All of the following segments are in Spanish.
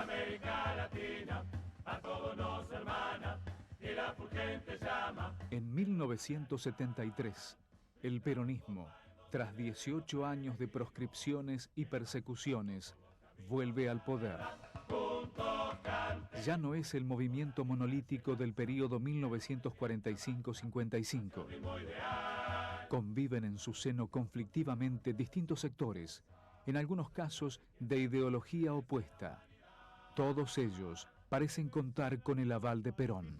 América Latina a todos nos hermana y la fulgente llama. En 1973, el peronismo, tras 18 años de proscripciones y persecuciones, vuelve al poder. Ya no es el movimiento monolítico del período 1945-55. Conviven en su seno conflictivamente distintos sectores, en algunos casos de ideología opuesta. Todos ellos parecen contar con el aval de Perón.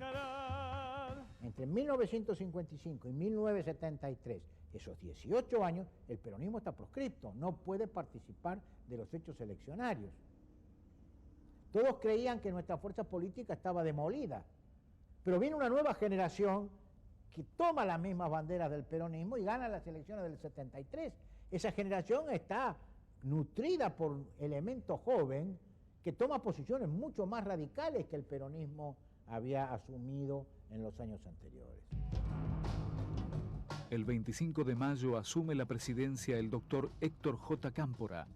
Entre 1955 y 1973, esos 18 años, el peronismo está proscripto, no puede participar de los hechos eleccionarios. Todos creían que nuestra fuerza política estaba demolida, pero viene una nueva generación que toma las mismas banderas del peronismo y gana las elecciones del 73. Esa generación está nutrida por elementos jóvenes que toma posiciones mucho más radicales que el peronismo había asumido en los años anteriores. El 25 de mayo asume la presidencia el doctor Héctor J. Cámpora,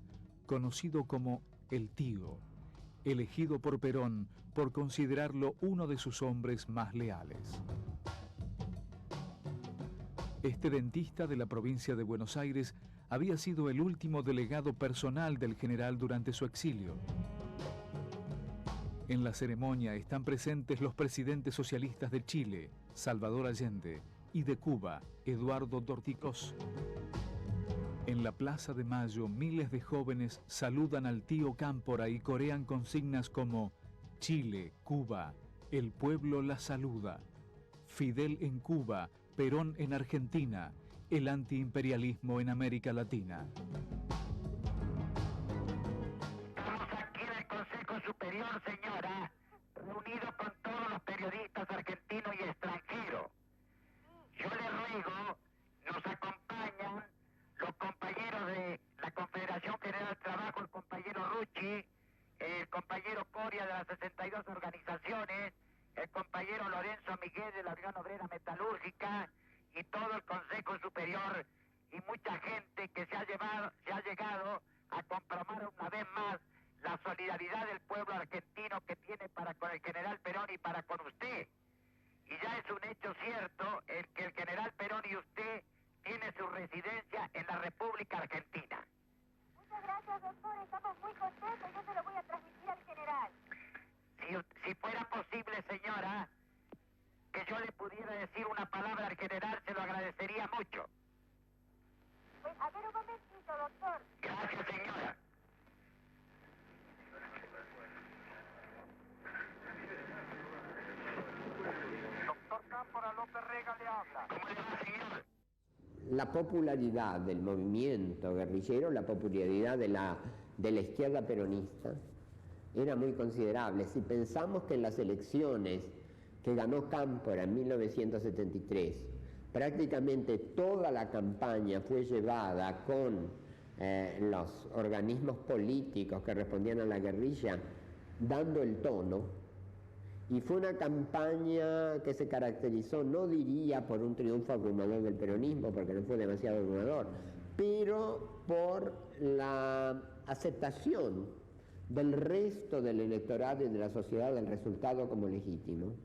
conocido como El Tío, elegido por Perón por considerarlo uno de sus hombres más leales. Este dentista de la provincia de Buenos Aires había sido el último delegado personal del general durante su exilio. En la ceremonia están presentes los presidentes socialistas de Chile, Salvador Allende, y de Cuba, Eduardo Dorticós. En la Plaza de Mayo, miles de jóvenes saludan al tío Cámpora y corean consignas como Chile, Cuba, el pueblo la saluda, Fidel en Cuba, Perón en Argentina, el antiimperialismo en América Latina. Estamos aquí en el Consejo Superior, señora, reunidos con todos los periodistas argentinos y extranjeros. Yo le ruego, nos acompañan los compañeros de la Confederación General del Trabajo, el compañero Rucci, el compañero Coria de las 62 organizaciones, el compañero Lorenzo Miguel de la Unión Obrera Metalúrgica y todo el Consejo Superior y mucha gente que se ha llegado a comprobar una vez más la solidaridad del pueblo argentino que tiene para con el general Perón y para con usted. Y ya es un hecho cierto el que el general Perón y usted tiene su residencia en la República Argentina. Muchas gracias, doctor. Estamos muy contentos. Yo se lo voy a transmitir al general. Si fuera posible, señora, que yo le pudiera decir una palabra al general, se lo agradecería mucho. Pues, a ver un momentito, doctor. Gracias, señora. Doctor Cámpora López Rega le habla. ¿Cómo le va, señor? La popularidad del movimiento guerrillero, la popularidad de la izquierda peronista era muy considerable. Si pensamos que en las elecciones que ganó Cámpora en 1973, prácticamente toda la campaña fue llevada con los organismos políticos que respondían a la guerrilla, dando el tono, y fue una campaña que se caracterizó, no diría por un triunfo abrumador del peronismo, porque no fue demasiado abrumador, pero por la aceptación del resto del electorado y de la sociedad del resultado como legítimo.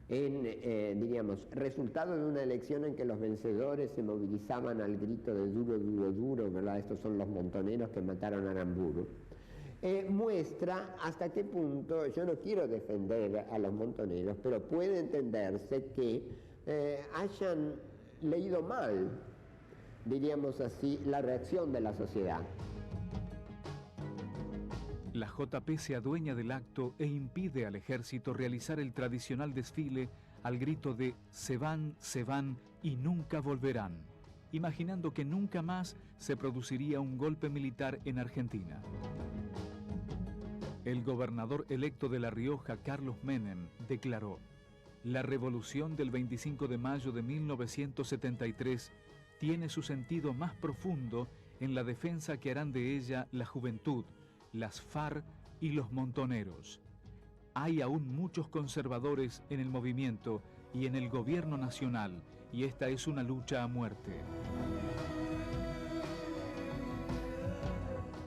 Diríamos, resultado de una elección en que los vencedores se movilizaban al grito de duro, duro, duro, ¿verdad? Estos son los montoneros que mataron a Aramburu. Muestra hasta qué punto, yo no quiero defender a los montoneros, pero puede entenderse que hayan leído mal, diríamos así, la reacción de la sociedad. La JP se adueña del acto e impide al ejército realizar el tradicional desfile al grito de se van y nunca volverán, imaginando que nunca más se produciría un golpe militar en Argentina. El gobernador electo de La Rioja, Carlos Menem, declaró: la revolución del 25 de mayo de 1973 tiene su sentido más profundo en la defensa que harán de ella la juventud, las FARC y los montoneros. Hay aún muchos conservadores en el movimiento y en el gobierno nacional, y esta es una lucha a muerte.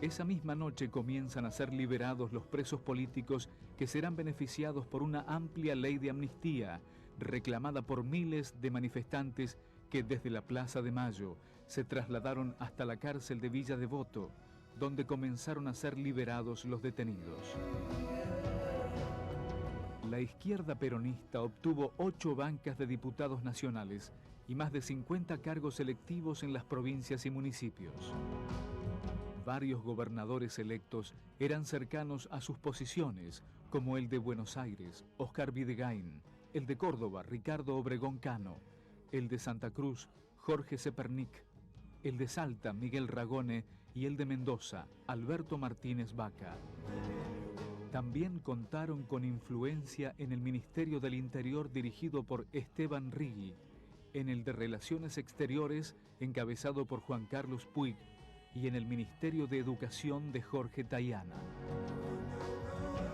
Esa misma noche comienzan a ser liberados los presos políticos que serán beneficiados por una amplia ley de amnistía, reclamada por miles de manifestantes que desde la Plaza de Mayo se trasladaron hasta la cárcel de Villa Devoto, donde comenzaron a ser liberados los detenidos. La izquierda peronista obtuvo 8 bancas de diputados nacionales y más de 50 cargos electivos en las provincias y municipios. Varios gobernadores electos eran cercanos a sus posiciones, como el de Buenos Aires, Oscar Videgain, el de Córdoba, Ricardo Obregón Cano, el de Santa Cruz, Jorge Zepernik, el de Salta, Miguel Ragone, y el de Mendoza, Alberto Martínez Vaca. También contaron con influencia en el Ministerio del Interior dirigido por Esteban Rigui, en el de Relaciones Exteriores encabezado por Juan Carlos Puig y en el Ministerio de Educación de Jorge Tayana.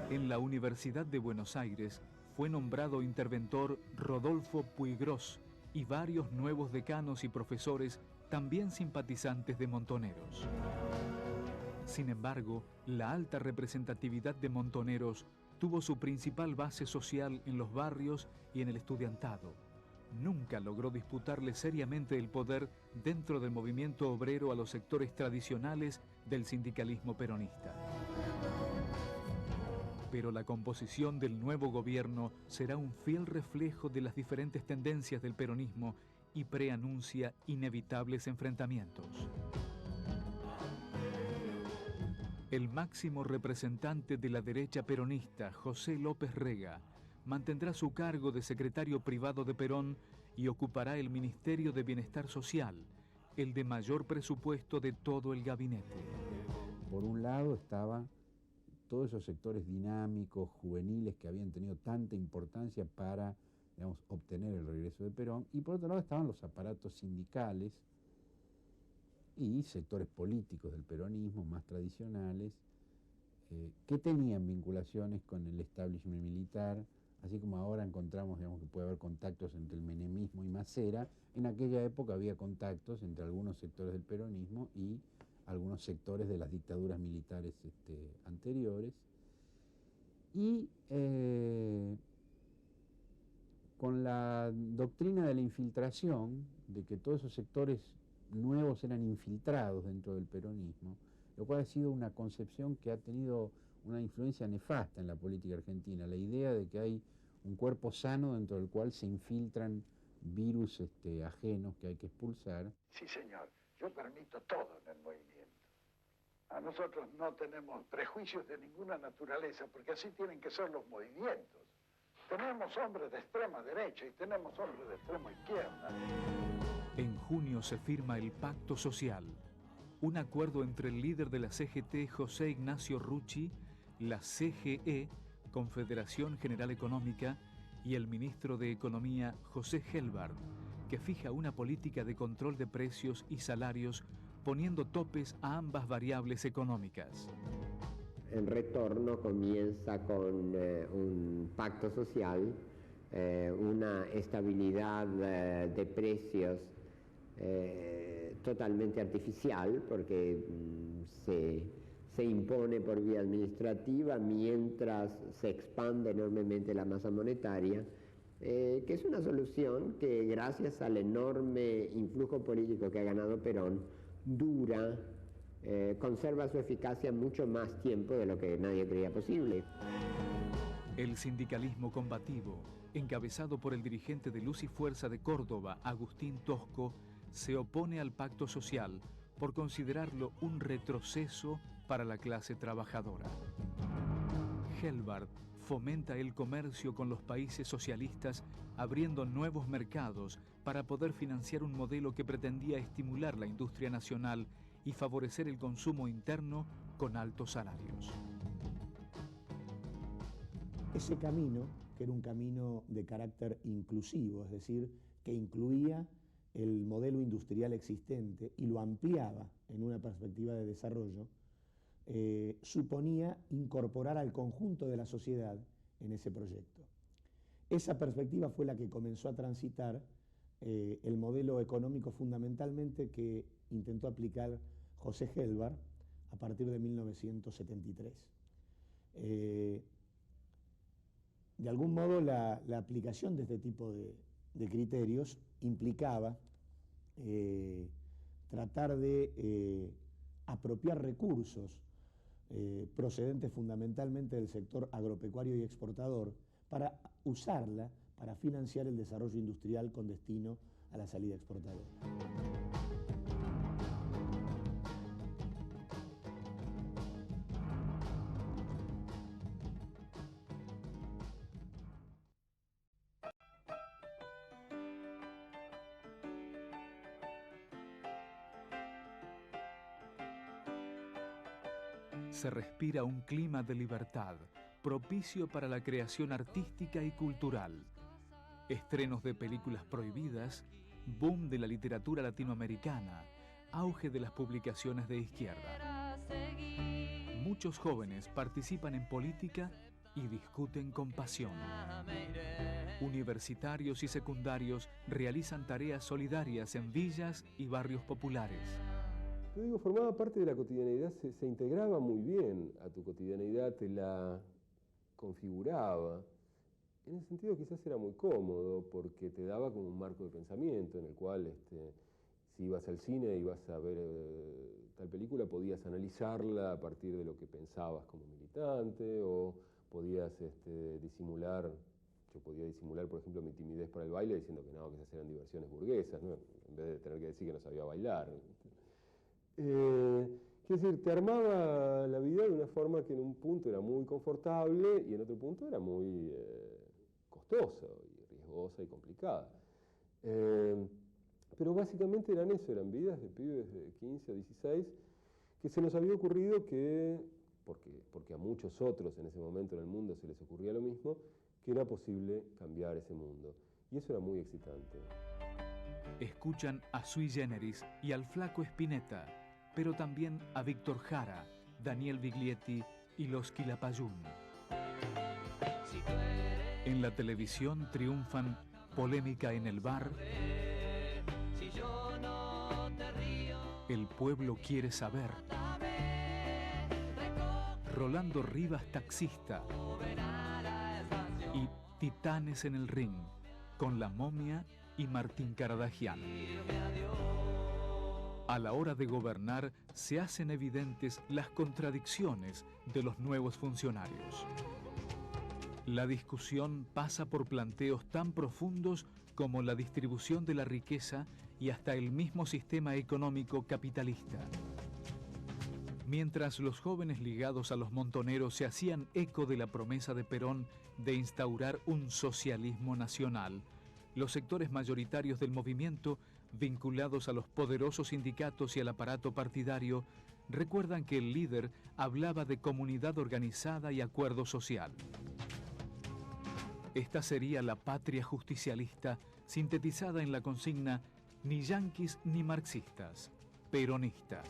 En la Universidad de Buenos Aires fue nombrado interventor Rodolfo Puigros y varios nuevos decanos y profesores también simpatizantes de Montoneros. Sin embargo, la alta representatividad de Montoneros tuvo su principal base social en los barrios y en el estudiantado. Nunca logró disputarle seriamente el poder dentro del movimiento obrero a los sectores tradicionales del sindicalismo peronista. Pero la composición del nuevo gobierno será un fiel reflejo de las diferentes tendencias del peronismo y preanuncia inevitables enfrentamientos. El máximo representante de la derecha peronista, José López Rega, mantendrá su cargo de secretario privado de Perón y ocupará el Ministerio de Bienestar Social, el de mayor presupuesto de todo el gabinete. Por un lado estaban todos esos sectores dinámicos, juveniles, que habían tenido tanta importancia para, digamos, obtener el regreso de Perón, y por otro lado estaban los aparatos sindicales y sectores políticos del peronismo más tradicionales, que tenían vinculaciones con el establishment militar, así como ahora encontramos, digamos, que puede haber contactos entre el menemismo y Macera. En aquella época había contactos entre algunos sectores del peronismo y algunos sectores de las dictaduras militares anteriores. Y con la doctrina de la infiltración, de que todos esos sectores nuevos eran infiltrados dentro del peronismo, lo cual ha sido una concepción que ha tenido una influencia nefasta en la política argentina, la idea de que hay un cuerpo sano dentro del cual se infiltran virus ajenos que hay que expulsar. Sí, señor, yo permito todo en el movimiento. A nosotros no tenemos prejuicios de ninguna naturaleza, porque así tienen que ser los movimientos. Tenemos hombres de extrema derecha y tenemos hombres de extrema izquierda. En junio se firma el Pacto Social, un acuerdo entre el líder de la CGT, José Ignacio Rucci, la CGE, Confederación General Económica, y el ministro de Economía, José Helbard, que fija una política de control de precios y salarios, poniendo topes a ambas variables económicas. El retorno comienza con un pacto social, una estabilidad de precios totalmente artificial, porque se impone por vía administrativa mientras se expande enormemente la masa monetaria, que es una solución que, gracias al enorme influjo político que ha ganado Perón, dura, conserva su eficacia mucho más tiempo de lo que nadie creía posible. El sindicalismo combativo, encabezado por el dirigente de Luz y Fuerza de Córdoba, Agustín Tosco, se opone al pacto social por considerarlo un retroceso para la clase trabajadora. Helbard fomenta el comercio con los países socialistas, abriendo nuevos mercados para poder financiar un modelo que pretendía estimular la industria nacional y favorecer el consumo interno con altos salarios. Ese camino, que era un camino de carácter inclusivo, es decir, que incluía el modelo industrial existente y lo ampliaba en una perspectiva de desarrollo, suponía incorporar al conjunto de la sociedad en ese proyecto. Esa perspectiva fue la que comenzó a transitar el modelo económico fundamentalmente que intentó aplicar José Helbard, a partir de 1973. De algún modo la aplicación de este tipo de criterios implicaba tratar de apropiar recursos procedentes fundamentalmente del sector agropecuario y exportador para usarla para financiar el desarrollo industrial con destino a la salida exportadora. Se respira un clima de libertad, propicio para la creación artística y cultural. Estrenos de películas prohibidas, boom de la literatura latinoamericana, auge de las publicaciones de izquierda. Muchos jóvenes participan en política y discuten con pasión. Universitarios y secundarios realizan tareas solidarias en villas y barrios populares. Yo digo, formaba parte de la cotidianidad, se integraba muy bien a tu cotidianidad, te la configuraba. En ese sentido quizás era muy cómodo porque te daba como un marco de pensamiento en el cual si ibas al cine y ibas a ver tal película, podías analizarla a partir de lo que pensabas como militante o podías disimular. Yo podía disimular, por ejemplo, mi timidez para el baile diciendo que no, que esas eran diversiones burguesas, ¿no? En vez de tener que decir que no sabía bailar. Quiero decir, te armaba la vida de una forma que en un punto era muy confortable y en otro punto era muy costosa y riesgosa y complicada. Pero básicamente eran eso, eran vidas de pibes de 15 a 16 que se nos había ocurrido que, porque a muchos otros en ese momento en el mundo se les ocurría lo mismo, que era posible cambiar ese mundo. Y eso era muy excitante. Escuchan a Sui Generis y al Flaco Spinetta, pero también a Víctor Jara, Daniel Biglietti y los Quilapayún. En la televisión triunfan Polémica en el bar, El pueblo quiere saber, Rolando Rivas taxista y Titanes en el ring, con La Momia y Martín Caradagian. A la hora de gobernar se hacen evidentes las contradicciones de los nuevos funcionarios. La discusión pasa por planteos tan profundos como la distribución de la riqueza y hasta el mismo sistema económico capitalista. Mientras los jóvenes ligados a los montoneros se hacían eco de la promesa de Perón de instaurar un socialismo nacional, los sectores mayoritarios del movimiento, vinculados a los poderosos sindicatos y al aparato partidario, recuerdan que el líder hablaba de comunidad organizada y acuerdo social. Esta sería la patria justicialista sintetizada en la consigna ni yanquis ni marxistas, peronistas.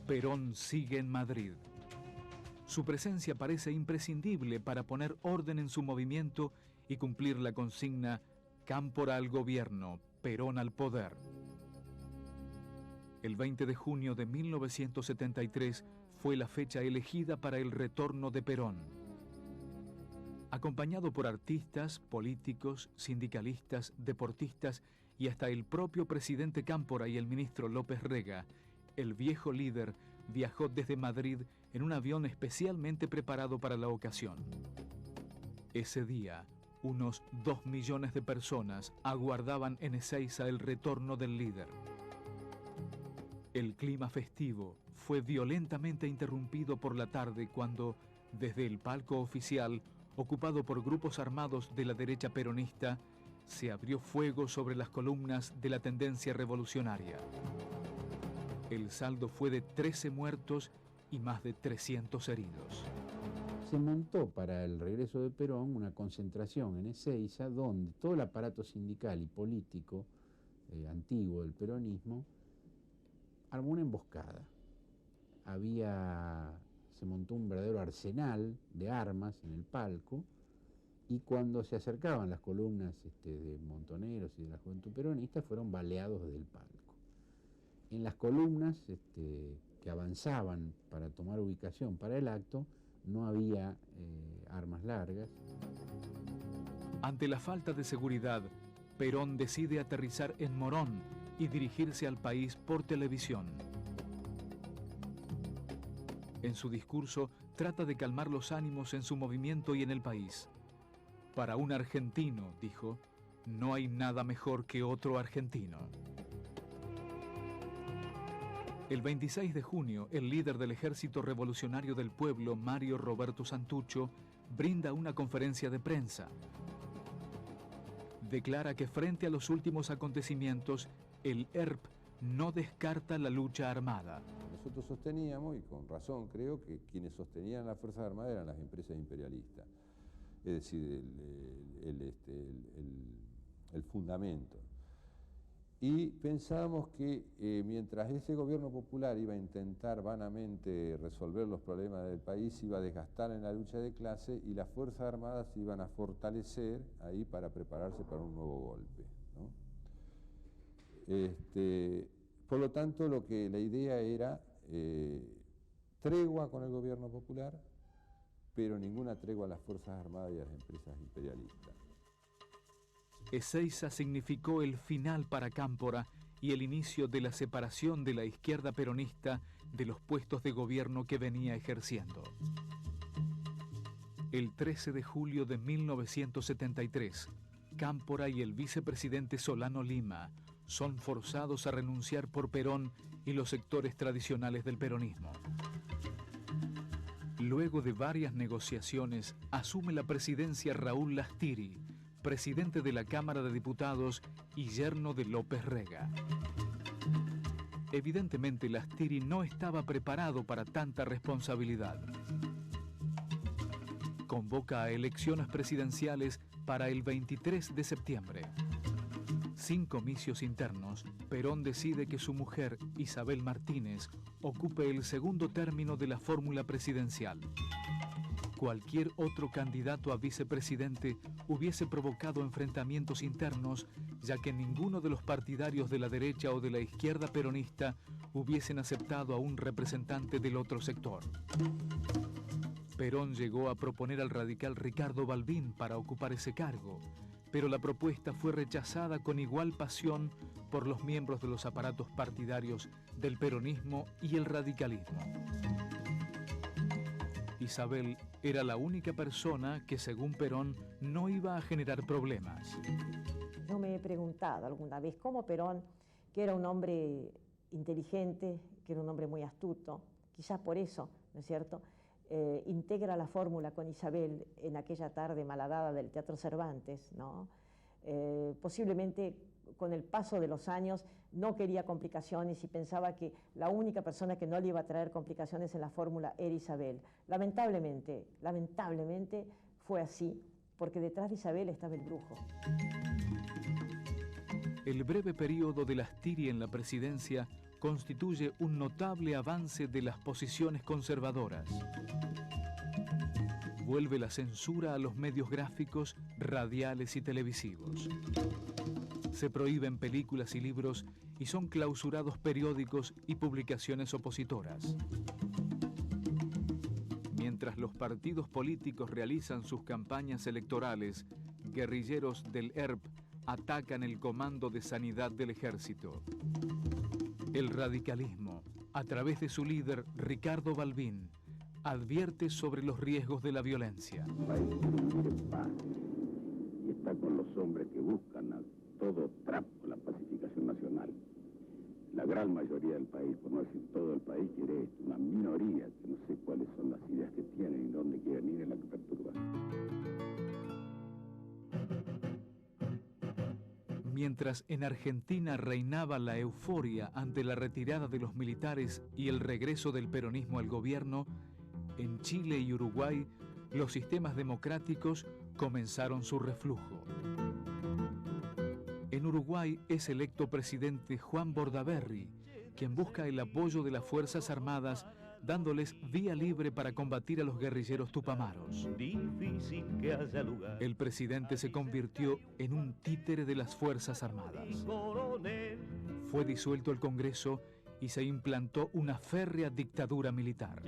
Perón sigue en Madrid. Su presencia parece imprescindible para poner orden en su movimiento y cumplir la consigna Cámpora al gobierno, Perón al poder. El 20 de junio de 1973 fue la fecha elegida para el retorno de Perón. Acompañado por artistas, políticos, sindicalistas, deportistas y hasta el propio presidente Cámpora y el ministro López Rega, el viejo líder viajó desde Madrid en un avión especialmente preparado para la ocasión. Ese día, unos 2 millones de personas aguardaban en Ezeiza el retorno del líder. El clima festivo fue violentamente interrumpido por la tarde cuando, desde el palco oficial, ocupado por grupos armados de la derecha peronista, se abrió fuego sobre las columnas de la tendencia revolucionaria. El saldo fue de 13 muertos y más de 300 heridos. Se montó para el regreso de Perón una concentración en Ezeiza donde todo el aparato sindical y político antiguo del peronismo armó una emboscada. Se montó un verdadero arsenal de armas en el palco y cuando se acercaban las columnas de montoneros y de la juventud peronista fueron baleados desde el palco. En las columnas que avanzaban para tomar ubicación para el acto, no había armas largas. Ante la falta de seguridad, Perón decide aterrizar en Morón y dirigirse al país por televisión. En su discurso trata de calmar los ánimos en su movimiento y en el país. Para un argentino, dijo, no hay nada mejor que otro argentino. El 26 de junio, el líder del Ejército Revolucionario del Pueblo, Mario Roberto Santucho, brinda una conferencia de prensa. Declara que frente a los últimos acontecimientos, el ERP no descarta la lucha armada. Nosotros sosteníamos, y con razón creo, que quienes sostenían las Fuerzas Armadas eran las empresas imperialistas. Es decir, el fundamento. Y pensábamos que mientras ese gobierno popular iba a intentar vanamente resolver los problemas del país, se iba a desgastar en la lucha de clase y las Fuerzas Armadas se iban a fortalecer ahí para prepararse para un nuevo golpe, ¿no? Por lo tanto, la idea era tregua con el gobierno popular, pero ninguna tregua a las Fuerzas Armadas y a las empresas imperialistas. Ezeiza significó el final para Cámpora y el inicio de la separación de la izquierda peronista de los puestos de gobierno que venía ejerciendo. El 13 de julio de 1973, Cámpora y el vicepresidente Solano Lima son forzados a renunciar por Perón y los sectores tradicionales del peronismo. Luego de varias negociaciones, asume la presidencia Raúl Lastiri, presidente de la Cámara de Diputados y yerno de López Rega. Evidentemente, Lastiri no estaba preparado para tanta responsabilidad. Convoca a elecciones presidenciales para el 23 de septiembre. Sin comicios internos, Perón decide que su mujer, Isabel Martínez, ocupe el segundo término de la fórmula presidencial. Cualquier otro candidato a vicepresidente hubiese provocado enfrentamientos internos, ya que ninguno de los partidarios de la derecha o de la izquierda peronista hubiesen aceptado a un representante del otro sector. Perón llegó a proponer al radical Ricardo Balbín para ocupar ese cargo, pero la propuesta fue rechazada con igual pasión por los miembros de los aparatos partidarios del peronismo y el radicalismo. Isabel era la única persona que, según Perón, no iba a generar problemas. Yo me he preguntado alguna vez cómo Perón, que era un hombre inteligente, que era un hombre muy astuto, quizás por eso, ¿no es cierto?, integra la fórmula con Isabel en aquella tarde malhadada del Teatro Cervantes, ¿no? Posiblemente con el paso de los años no quería complicaciones y pensaba que la única persona que no le iba a traer complicaciones en la fórmula era Isabel. Lamentablemente fue así, porque detrás de Isabel estaba el brujo. El breve periodo de Lastiri en la presidencia constituye un notable avance de las posiciones conservadoras. Vuelve la censura a los medios gráficos, radiales y televisivos. Se prohíben películas y libros y son clausurados periódicos y publicaciones opositoras. Mientras los partidos políticos realizan sus campañas electorales, guerrilleros del ERP atacan el Comando de Sanidad del Ejército. El radicalismo, a través de su líder Ricardo Balbín, advierte sobre los riesgos de la violencia. El país quiere vivir en paz y está con los hombres que buscan a todo trapo la pacificación nacional. La gran mayoría del país, por no decir todo el país, quiere esto. Una minoría que no sé cuáles son las ideas que tienen y dónde quieren ir, es la que perturba. Mientras en Argentina reinaba la euforia ante la retirada de los militares y el regreso del peronismo al gobierno, en Chile y Uruguay los sistemas democráticos comenzaron su reflujo. En Uruguay es electo presidente Juan Bordaberry, quien busca el apoyo de las Fuerzas Armadas, dándoles vía libre para combatir a los guerrilleros tupamaros. El presidente se convirtió en un títere de las Fuerzas Armadas. Fue disuelto el Congreso y se implantó una férrea dictadura militar.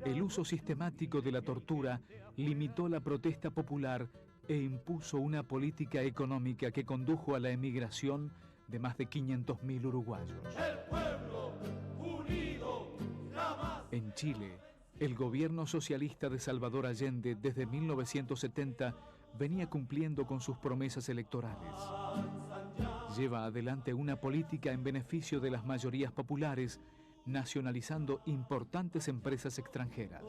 El uso sistemático de la tortura limitó la protesta popular e impuso una política económica que condujo a la emigración de más de 500.000 uruguayos. En Chile, el gobierno socialista de Salvador Allende desde 1970 venía cumpliendo con sus promesas electorales. Lleva adelante una política en beneficio de las mayorías populares, nacionalizando importantes empresas extranjeras.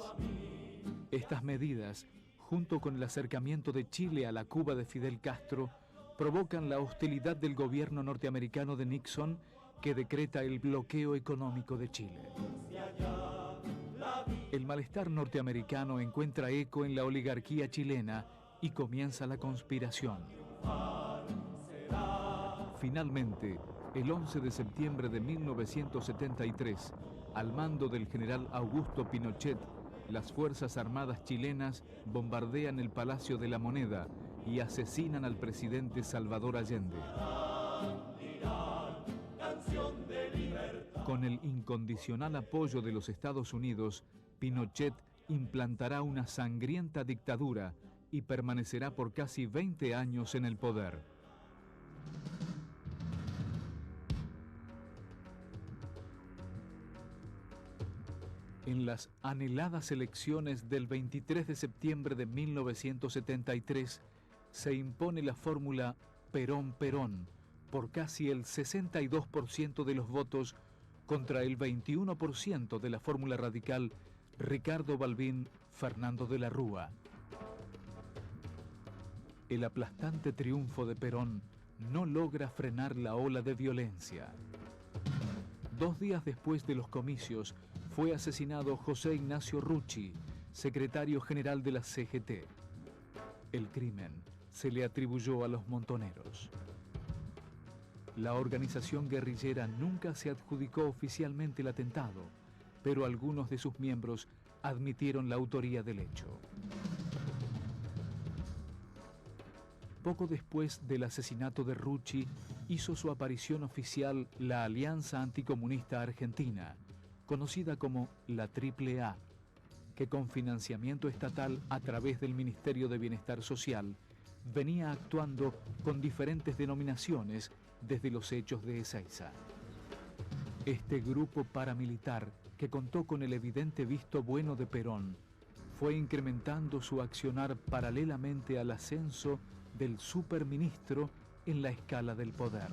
Estas medidas, junto con el acercamiento de Chile a la Cuba de Fidel Castro, provocan la hostilidad del gobierno norteamericano de Nixon, que decreta el bloqueo económico de Chile. El malestar norteamericano encuentra eco en la oligarquía chilena y comienza la conspiración. Finalmente, el 11 de septiembre de 1973, al mando del general Augusto Pinochet, las Fuerzas Armadas chilenas bombardean el Palacio de la Moneda y asesinan al presidente Salvador Allende. Con el incondicional apoyo de los Estados Unidos, Pinochet implantará una sangrienta dictadura y permanecerá por casi 20 años en el poder. En las anheladas elecciones del 23 de septiembre de 1973, se impone la fórmula Perón-Perón por casi el 62% de los votos contra el 21% de la fórmula radical Ricardo Balbín-Fernando de la Rúa. El aplastante triunfo de Perón no logra frenar la ola de violencia. 2 días después de los comicios, fue asesinado José Ignacio Rucci, secretario general de la CGT. El crimen se le atribuyó a los montoneros. La organización guerrillera nunca se adjudicó oficialmente el atentado, pero algunos de sus miembros admitieron la autoría del hecho. Poco después del asesinato de Rucci, hizo su aparición oficial la Alianza Anticomunista Argentina, conocida como la AAA, que con financiamiento estatal a través del Ministerio de Bienestar Social, venía actuando con diferentes denominaciones desde los hechos de Ezeiza. Este grupo paramilitar, que contó con el evidente visto bueno de Perón, fue incrementando su accionar paralelamente al ascenso del superministro en la escala del poder.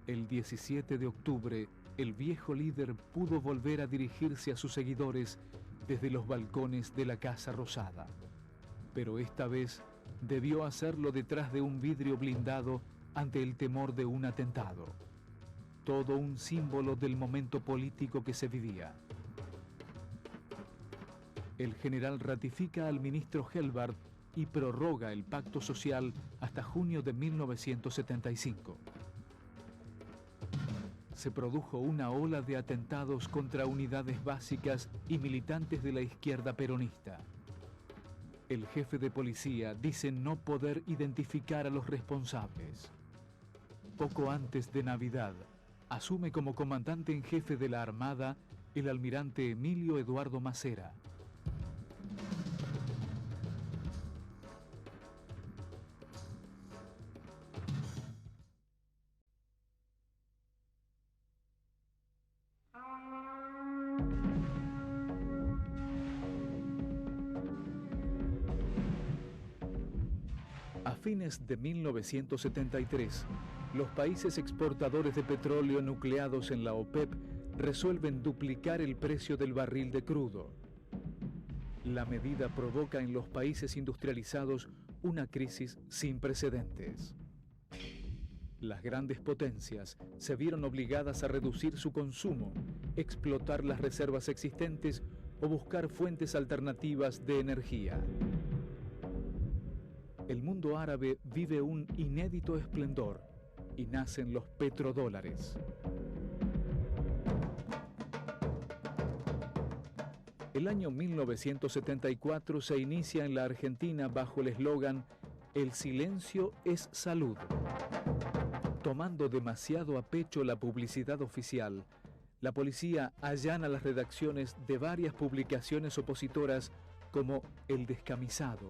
El 17 de octubre, el viejo líder pudo volver a dirigirse a sus seguidores desde los balcones de la Casa Rosada, pero esta vez debió hacerlo detrás de un vidrio blindado ante el temor de un atentado. Todo un símbolo del momento político que se vivía. El general ratifica al ministro Helbart y prorroga el pacto social hasta junio de 1975. Se produjo una ola de atentados contra unidades básicas y militantes de la izquierda peronista. El jefe de policía dice no poder identificar a los responsables. Poco antes de Navidad, asume como comandante en jefe de la Armada el almirante Emilio Eduardo Macera. A fines de 1973, los países exportadores de petróleo nucleados en la OPEP resuelven duplicar el precio del barril de crudo. La medida provoca en los países industrializados una crisis sin precedentes. Las grandes potencias se vieron obligadas a reducir su consumo, explotar las reservas existentes o buscar fuentes alternativas de energía. El mundo árabe vive un inédito esplendor y nacen los petrodólares. El año 1974 se inicia en la Argentina bajo el eslogan "El silencio es salud". Tomando demasiado a pecho la publicidad oficial, la policía allana las redacciones de varias publicaciones opositoras como El Descamisado,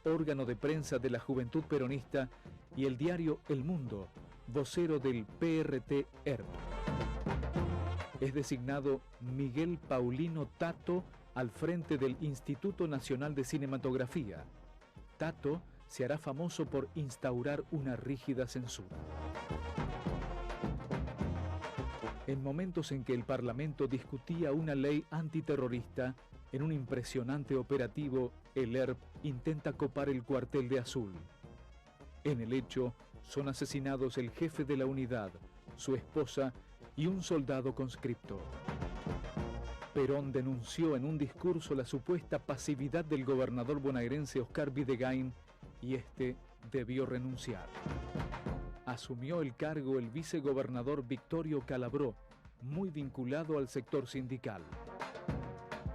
órgano de prensa de la Juventud Peronista, y el diario El Mundo, vocero del PRT ERP. Es designado Miguel Paulino Tato al frente del Instituto Nacional de Cinematografía. Tato se hará famoso por instaurar una rígida censura. En momentos en que el Parlamento discutía una ley antiterrorista, en un impresionante operativo, el ERP intenta copar el cuartel de Azul. En el hecho, son asesinados el jefe de la unidad, su esposa y un soldado conscripto. Perón denunció en un discurso la supuesta pasividad del gobernador bonaerense Oscar Videgain y este debió renunciar. Asumió el cargo el vicegobernador Victorio Calabró, muy vinculado al sector sindical.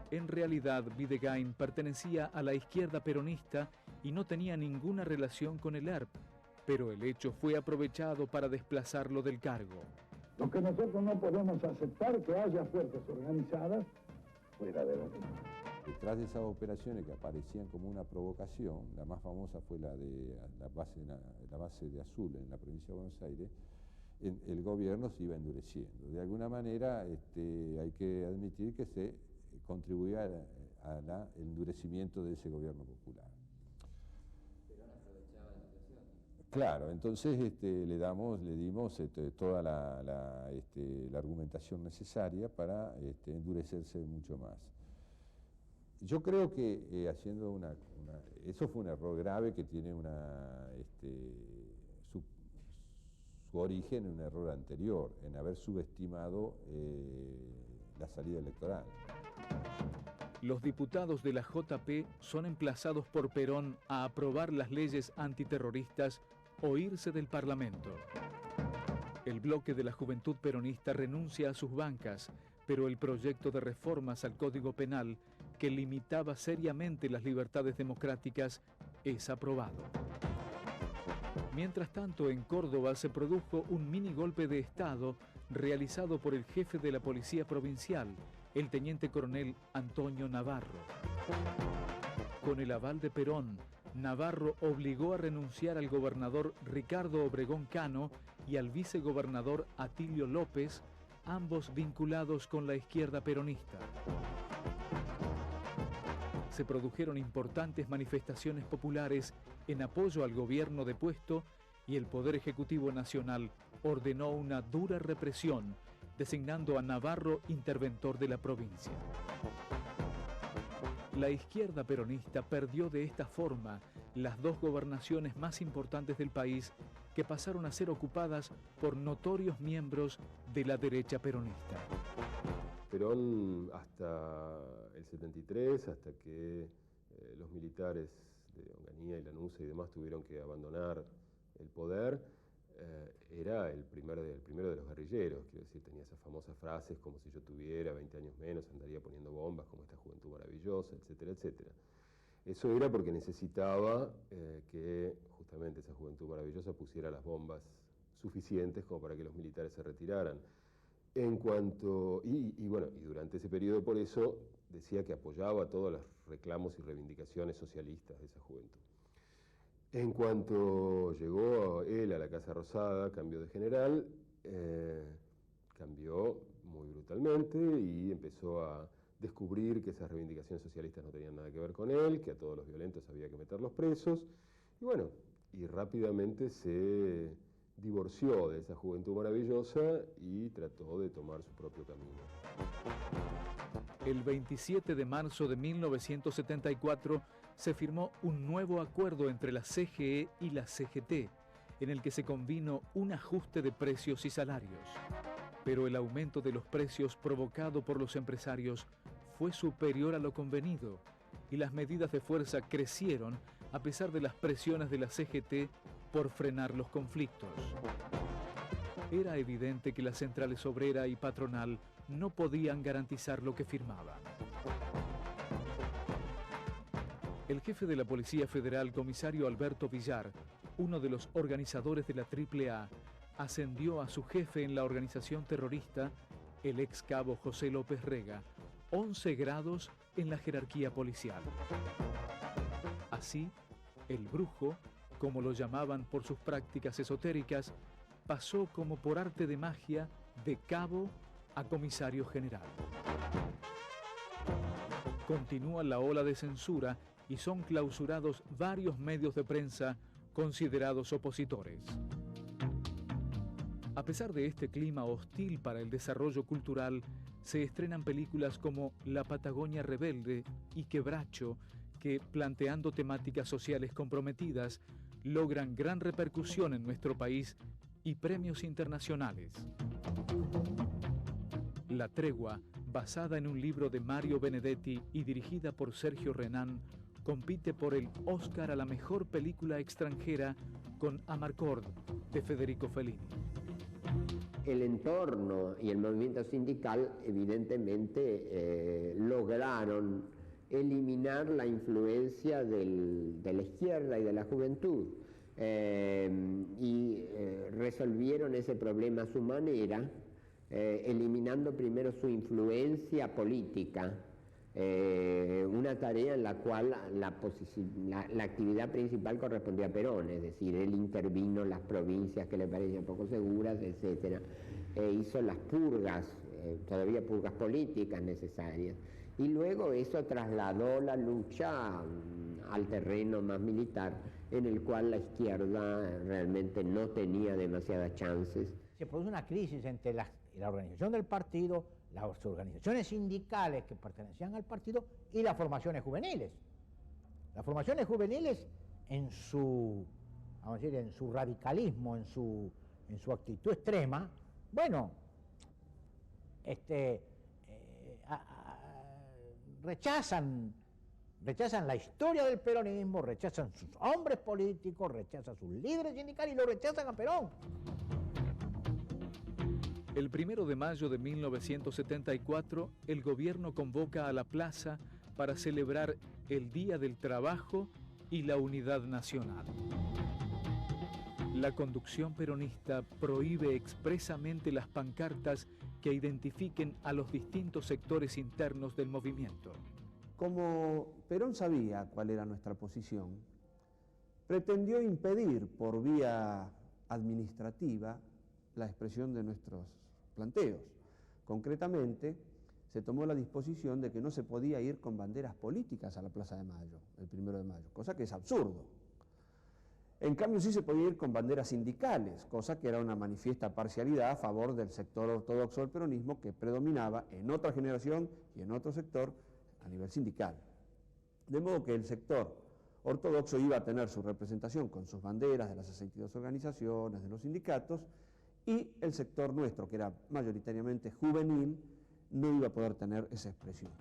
En realidad, Videgain pertenecía a la izquierda peronista y no tenía ninguna relación con el ERP, pero el hecho fue aprovechado para desplazarlo del cargo. Lo que nosotros no podemos aceptar es que haya fuerzas organizadas fuera de la ley. Detrás de esas operaciones que aparecían como una provocación, la más famosa fue la de la base de Azul en la provincia de Buenos Aires, el gobierno se iba endureciendo. De alguna manera hay que admitir que se contribuía al endurecimiento de ese gobierno popular. Perón aprovechaba la situación. Claro, entonces le dimos toda la argumentación necesaria para endurecerse mucho más. Yo creo que haciendo eso fue un error grave que tiene su origen en un error anterior, en haber subestimado la salida electoral. Los diputados de la JP son emplazados por Perón a aprobar las leyes antiterroristas o irse del Parlamento. El bloque de la Juventud Peronista renuncia a sus bancas, pero el proyecto de reformas al Código Penal, que limitaba seriamente las libertades democráticas, es aprobado. Mientras tanto, en Córdoba se produjo un mini golpe de Estado realizado por el jefe de la Policía Provincial, el teniente coronel Antonio Navarro. Con el aval de Perón, Navarro obligó a renunciar al gobernador Ricardo Obregón Cano y al vicegobernador Atilio López, ambos vinculados con la izquierda peronista. Se produjeron importantes manifestaciones populares en apoyo al gobierno depuesto y el Poder Ejecutivo Nacional ordenó una dura represión, designando a Navarro interventor de la provincia. La izquierda peronista perdió de esta forma las dos gobernaciones más importantes del país, que pasaron a ser ocupadas por notorios miembros de la derecha peronista. Perón hasta el 73, hasta que los militares de Onganía y Lanusse y demás tuvieron que abandonar el poder, era el primero de los guerrilleros. Quiero decir, tenía esas famosas frases como: si yo tuviera 20 años menos andaría poniendo bombas como esta juventud maravillosa, etcétera, etcétera. Eso era porque necesitaba que justamente esa juventud maravillosa pusiera las bombas suficientes como para que los militares se retiraran. Y durante ese periodo, por eso decía que apoyaba todos los reclamos y reivindicaciones socialistas de esa juventud. En cuanto llegó él a la Casa Rosada, cambió de general, cambió muy brutalmente y empezó a descubrir que esas reivindicaciones socialistas no tenían nada que ver con él, que a todos los violentos había que meterlos presos, y rápidamente se divorció de esa juventud maravillosa y trató de tomar su propio camino. El 27 de marzo de 1974 se firmó un nuevo acuerdo entre la CGE y la CGT, en el que se convino un ajuste de precios y salarios. Pero el aumento de los precios provocado por los empresarios fue superior a lo convenido, y las medidas de fuerza crecieron a pesar de las presiones de la CGT por frenar los conflictos. Era evidente que las centrales obrera y patronal no podían garantizar lo que firmaban. El jefe de la Policía Federal, comisario Alberto Villar, uno de los organizadores de la AAA, ascendió a su jefe en la organización terrorista, el ex cabo José López Rega, 11 grados en la jerarquía policial. Así, el brujo, como lo llamaban por sus prácticas esotéricas, pasó como por arte de magia de cabo a comisario general. Continúa la ola de censura y son clausurados varios medios de prensa considerados opositores. A pesar de este clima hostil para el desarrollo cultural, se estrenan películas como La Patagonia Rebelde y Quebracho, que, planteando temáticas sociales comprometidas, logran gran repercusión en nuestro país y premios internacionales. La Tregua, basada en un libro de Mario Benedetti y dirigida por Sergio Renán, compite por el Oscar a la mejor película extranjera con Amarcord, de Federico Fellini. El entorno y el movimiento sindical evidentemente lograron eliminar la influencia de la izquierda y de la juventud y resolvieron ese problema a su manera, eliminando primero su influencia política, una tarea en la cual la actividad principal correspondía a Perón, es decir, él intervino en las provincias que le parecían poco seguras, etc. Hizo las purgas, todavía purgas políticas necesarias, y luego eso trasladó la lucha al terreno más militar, en el cual la izquierda realmente no tenía demasiadas chances. Se produce una crisis entre la organización del partido, las organizaciones sindicales que pertenecían al partido y las formaciones juveniles. Las formaciones juveniles en su, vamos a decir, en su radicalismo, en su actitud extrema, bueno, rechazan la historia del peronismo, rechazan sus hombres políticos, rechazan sus líderes sindicales y lo rechazan a Perón. El 1 de mayo de 1974, el gobierno convoca a la plaza para celebrar el Día del Trabajo y la Unidad Nacional. La conducción peronista prohíbe expresamente las pancartas que identifiquen a los distintos sectores internos del movimiento. Como Perón sabía cuál era nuestra posición, pretendió impedir por vía administrativa la expresión de nuestros planteos. Concretamente, se tomó la disposición de que no se podía ir con banderas políticas a la Plaza de Mayo, el 1 de mayo, cosa que es absurdo. En cambio, sí se podía ir con banderas sindicales, cosa que era una manifiesta parcialidad a favor del sector ortodoxo del peronismo que predominaba en otra generación y en otro sector a nivel sindical. De modo que el sector ortodoxo iba a tener su representación con sus banderas de las 62 organizaciones, de los sindicatos, y el sector nuestro, que era mayoritariamente juvenil, no iba a poder tener esa expresión.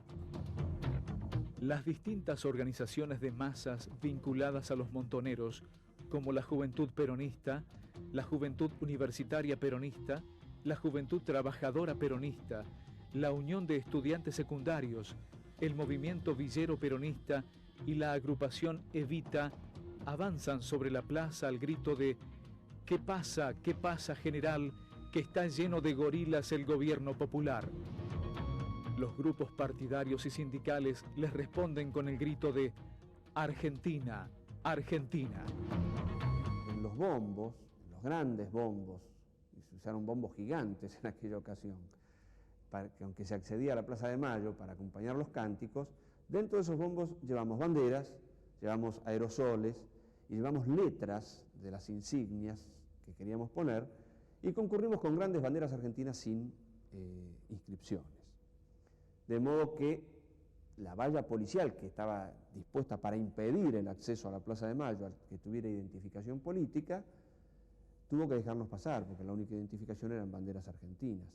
Las distintas organizaciones de masas vinculadas a los montoneros, como la Juventud Peronista, la Juventud Universitaria Peronista, la Juventud Trabajadora Peronista, la Unión de Estudiantes Secundarios, el Movimiento Villero Peronista y la agrupación Evita, avanzan sobre la plaza al grito de ¿qué pasa, general, que está lleno de gorilas el gobierno popular? Los grupos partidarios y sindicales les responden con el grito de Argentina, Argentina. En los bombos, en los grandes bombos, y se usaron bombos gigantes en aquella ocasión, para que aunque se accedía a la Plaza de Mayo para acompañar los cánticos, dentro de esos bombos llevamos banderas, llevamos aerosoles y llevamos letras de las insignias que queríamos poner, y concurrimos con grandes banderas argentinas sin inscripciones. De modo que la valla policial que estaba dispuesta para impedir el acceso a la Plaza de Mayo al que tuviera identificación política, tuvo que dejarnos pasar, porque la única identificación eran banderas argentinas.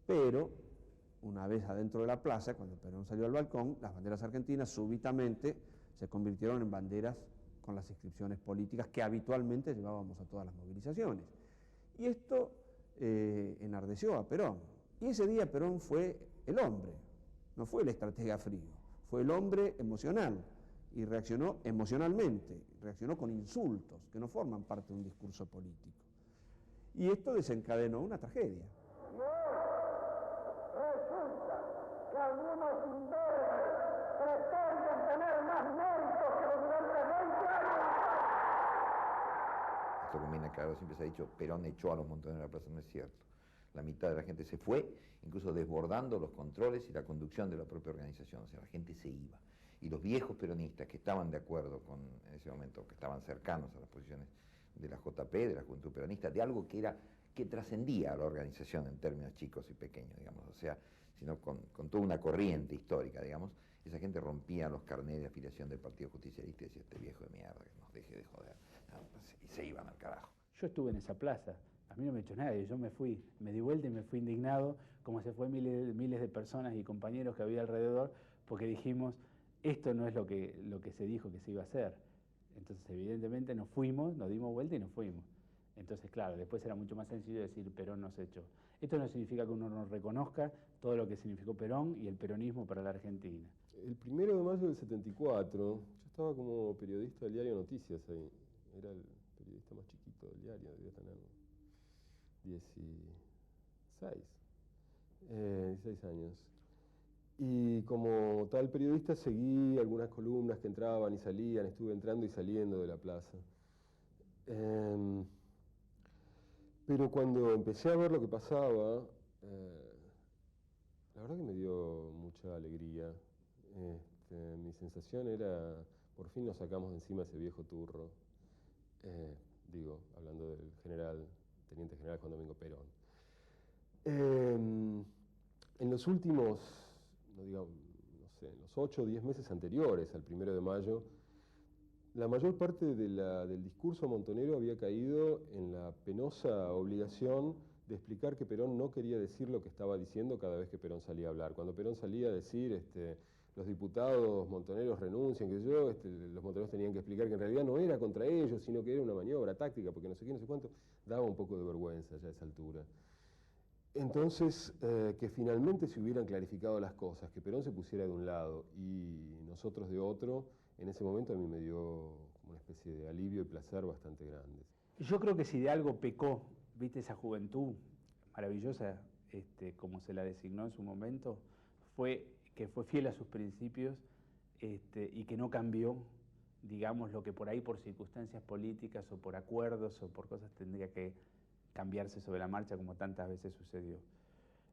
Pero, una vez adentro de la plaza, cuando Perón salió al balcón, las banderas argentinas súbitamente se convirtieron en banderas con las inscripciones políticas que habitualmente llevábamos a todas las movilizaciones. Y esto enardeció a Perón. Y ese día Perón fue el hombre, no fue el estratega frío, fue el hombre emocional, y reaccionó emocionalmente, reaccionó con insultos que no forman parte de un discurso político. Y esto desencadenó una tragedia. Resulta que algunos imberbes pretenden tener más méritos que los durante 20 años. Esto conviene aclarar, siempre se ha dicho, Perón echó a los montoneros de la plaza, no es cierto. La mitad de la gente se fue, incluso desbordando los controles y la conducción de la propia organización, o sea, la gente se iba. Y los viejos peronistas que estaban de acuerdo con, en ese momento, que estaban cercanos a las posiciones de la JP, de la Juventud Peronista, de algo que trascendía a la organización en términos chicos y pequeños, digamos, o sea, sino con toda una corriente histórica, digamos, esa gente rompía los carnets de afiliación del Partido Justicialista y decía, este viejo de mierda, que nos deje de joder, y se iban al carajo. Yo estuve en esa plaza, a mí no me echó nadie, yo me fui, me di vuelta y me fui indignado, como se fue miles de personas y compañeros que había alrededor, porque dijimos, esto no es lo que se dijo que se iba a hacer. Entonces, evidentemente, nos fuimos, nos dimos vuelta y nos fuimos. Entonces, claro, después era mucho más sencillo decir Perón nos echó. Esto no significa que uno no reconozca todo lo que significó Perón y el peronismo para la Argentina. El 1 de mayo del 74, yo estaba como periodista del diario Noticias ahí. Era el periodista más chiquito del diario, debía tener 16 años. Y como tal periodista seguí algunas columnas que entraban y salían, estuve entrando y saliendo de la plaza. Pero cuando empecé a ver lo que pasaba, la verdad que me dio mucha alegría. Mi sensación era, por fin nos sacamos de encima ese viejo turro. Digo, hablando del teniente general Juan Domingo Perón. En los últimos, en los 8 o 10 meses anteriores al 1 de mayo, la mayor parte del discurso montonero había caído en la penosa obligación de explicar que Perón no quería decir lo que estaba diciendo cada vez que Perón salía a hablar. Cuando Perón salía a decir, los diputados montoneros renuncian, los montoneros tenían que explicar que en realidad no era contra ellos, sino que era una maniobra táctica, porque no sé qué, no sé cuánto, daba un poco de vergüenza ya a esa altura. Entonces, que finalmente se hubieran clarificado las cosas, que Perón se pusiera de un lado y nosotros de otro, en ese momento a mí me dio como una especie de alivio y placer bastante grande. Yo creo que si de algo pecó, viste, esa juventud maravillosa, como se la designó en su momento, fue que fue fiel a sus principios y que no cambió, digamos, lo que por ahí por circunstancias políticas o por acuerdos o por cosas tendría que cambiarse sobre la marcha como tantas veces sucedió.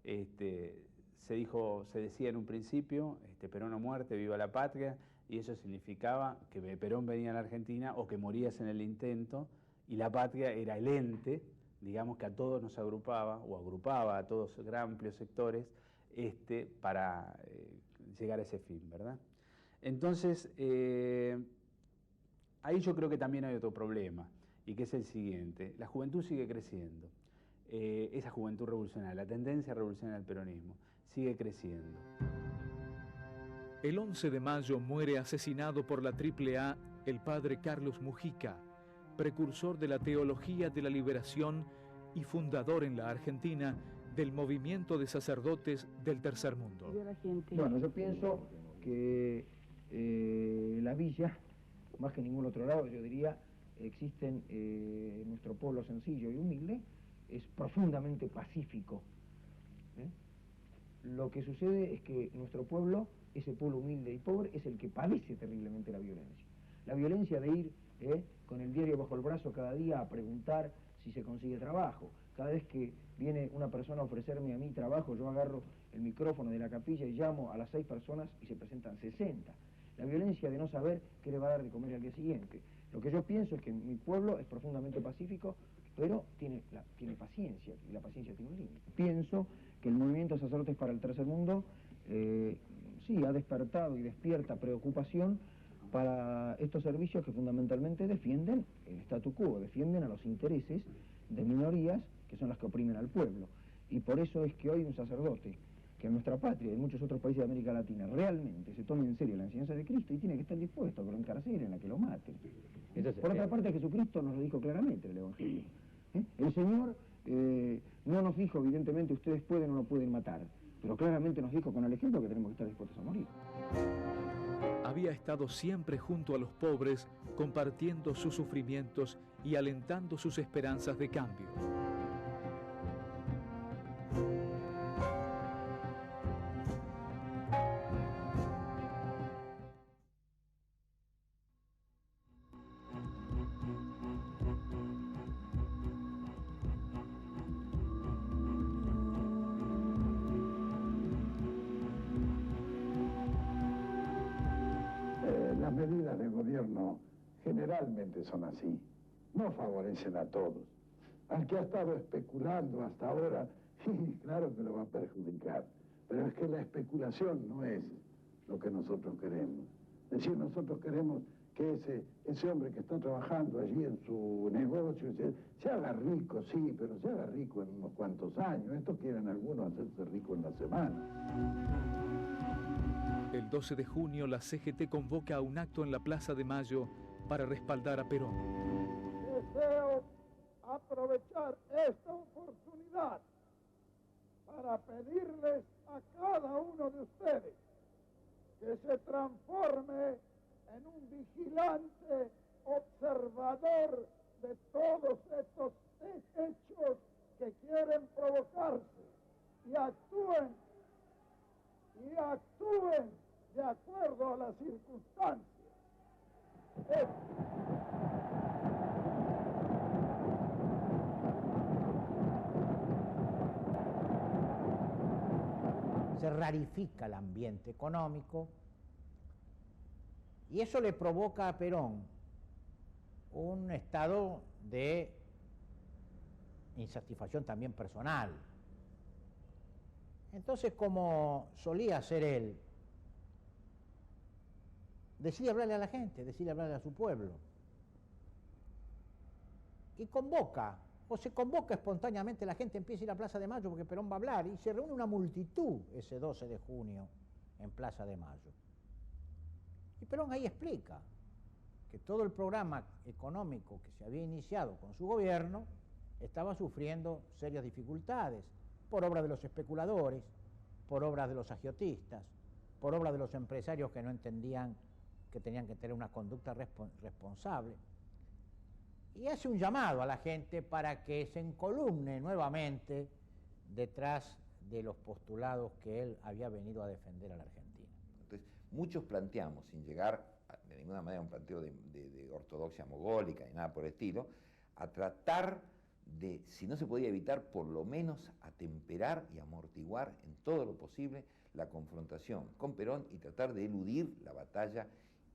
Se decía en un principio, Perón o muerte, viva la patria, y eso significaba que Perón venía a la Argentina o que morías en el intento, y la patria era el ente, digamos, que a todos nos agrupaba, o agrupaba a todos amplios sectores, para llegar a ese fin, ¿verdad? Entonces, ahí yo creo que también hay otro problema, y que es el siguiente: la juventud sigue creciendo, esa juventud revolucionaria, la tendencia revolucionaria del peronismo, sigue creciendo. El 11 de mayo muere asesinado por la AAA el padre Carlos Mujica, precursor de la teología de la liberación y fundador en la Argentina del movimiento de sacerdotes del Tercer Mundo. Bueno, yo pienso que la villa, más que en ningún otro lado, yo diría, existen nuestro pueblo sencillo y humilde, es profundamente pacífico. Lo que sucede es que nuestro pueblo, ese pueblo humilde y pobre, es el que padece terriblemente la violencia. La violencia de ir con el diario bajo el brazo cada día a preguntar si se consigue trabajo. Cada vez que viene una persona a ofrecerme a mí trabajo, yo agarro el micrófono de la capilla y llamo a las 6 personas y se presentan 60. La violencia de no saber qué le va a dar de comer al día siguiente. Lo que yo pienso es que mi pueblo es profundamente pacífico, pero tiene paciencia, y la paciencia tiene un límite. Pienso que el movimiento Sacerdotes para el Tercer Mundo sí ha despertado y despierta preocupación para estos servicios que fundamentalmente defienden el statu quo, defienden a los intereses de minorías que son las que oprimen al pueblo. Y por eso es que hoy un sacerdote que en nuestra patria y en muchos otros países de América Latina realmente se tome en serio la enseñanza de Cristo y tiene que estar dispuesto a que lo encarcelen, a que lo maten. Por otra parte, Jesucristo nos lo dijo claramente en el Evangelio. El Señor no nos dijo, evidentemente, ustedes pueden o no pueden matar, pero claramente nos dijo con el ejemplo que tenemos que estar dispuestos a morir. Había estado siempre junto a los pobres, compartiendo sus sufrimientos y alentando sus esperanzas de cambio. gobierno generalmente son así, no favorecen a todos. Al que ha estado especulando hasta ahora, claro que lo va a perjudicar, pero es que la especulación no es lo que nosotros queremos. Es decir, nosotros queremos que ese hombre que está trabajando allí en su negocio se haga rico, sí, pero se haga rico en unos cuantos años. Estos quieren algunos hacerse ricos en la semana. El 12 de junio la CGT convoca a un acto en la Plaza de Mayo para respaldar a Perón. Deseo aprovechar esta oportunidad para pedirles a cada uno de ustedes que se transforme en un vigilante observador de todos estos hechos que quieren provocarse y actúen de acuerdo a las circunstancias. Se rarifica el ambiente económico y eso le provoca a Perón un estado de insatisfacción también personal. Entonces, como solía hacer él, decide hablarle a la gente, decide hablarle a su pueblo. Y se convoca espontáneamente, la gente empieza a ir a Plaza de Mayo porque Perón va a hablar, y se reúne una multitud ese 12 de junio en Plaza de Mayo. Y Perón ahí explica que todo el programa económico que se había iniciado con su gobierno estaba sufriendo serias dificultades por obra de los especuladores, por obra de los agiotistas, por obra de los empresarios que no entendían que tenían que tener una conducta responsable. Y hace un llamado a la gente para que se encolumne nuevamente detrás de los postulados que él había venido a defender a la Argentina. Entonces, muchos planteamos, sin llegar de ninguna manera a un planteo de ortodoxia mogólica ni nada por el estilo, a tratar de, si no se podía evitar, por lo menos atemperar y amortiguar en todo lo posible la confrontación con Perón y tratar de eludir la batalla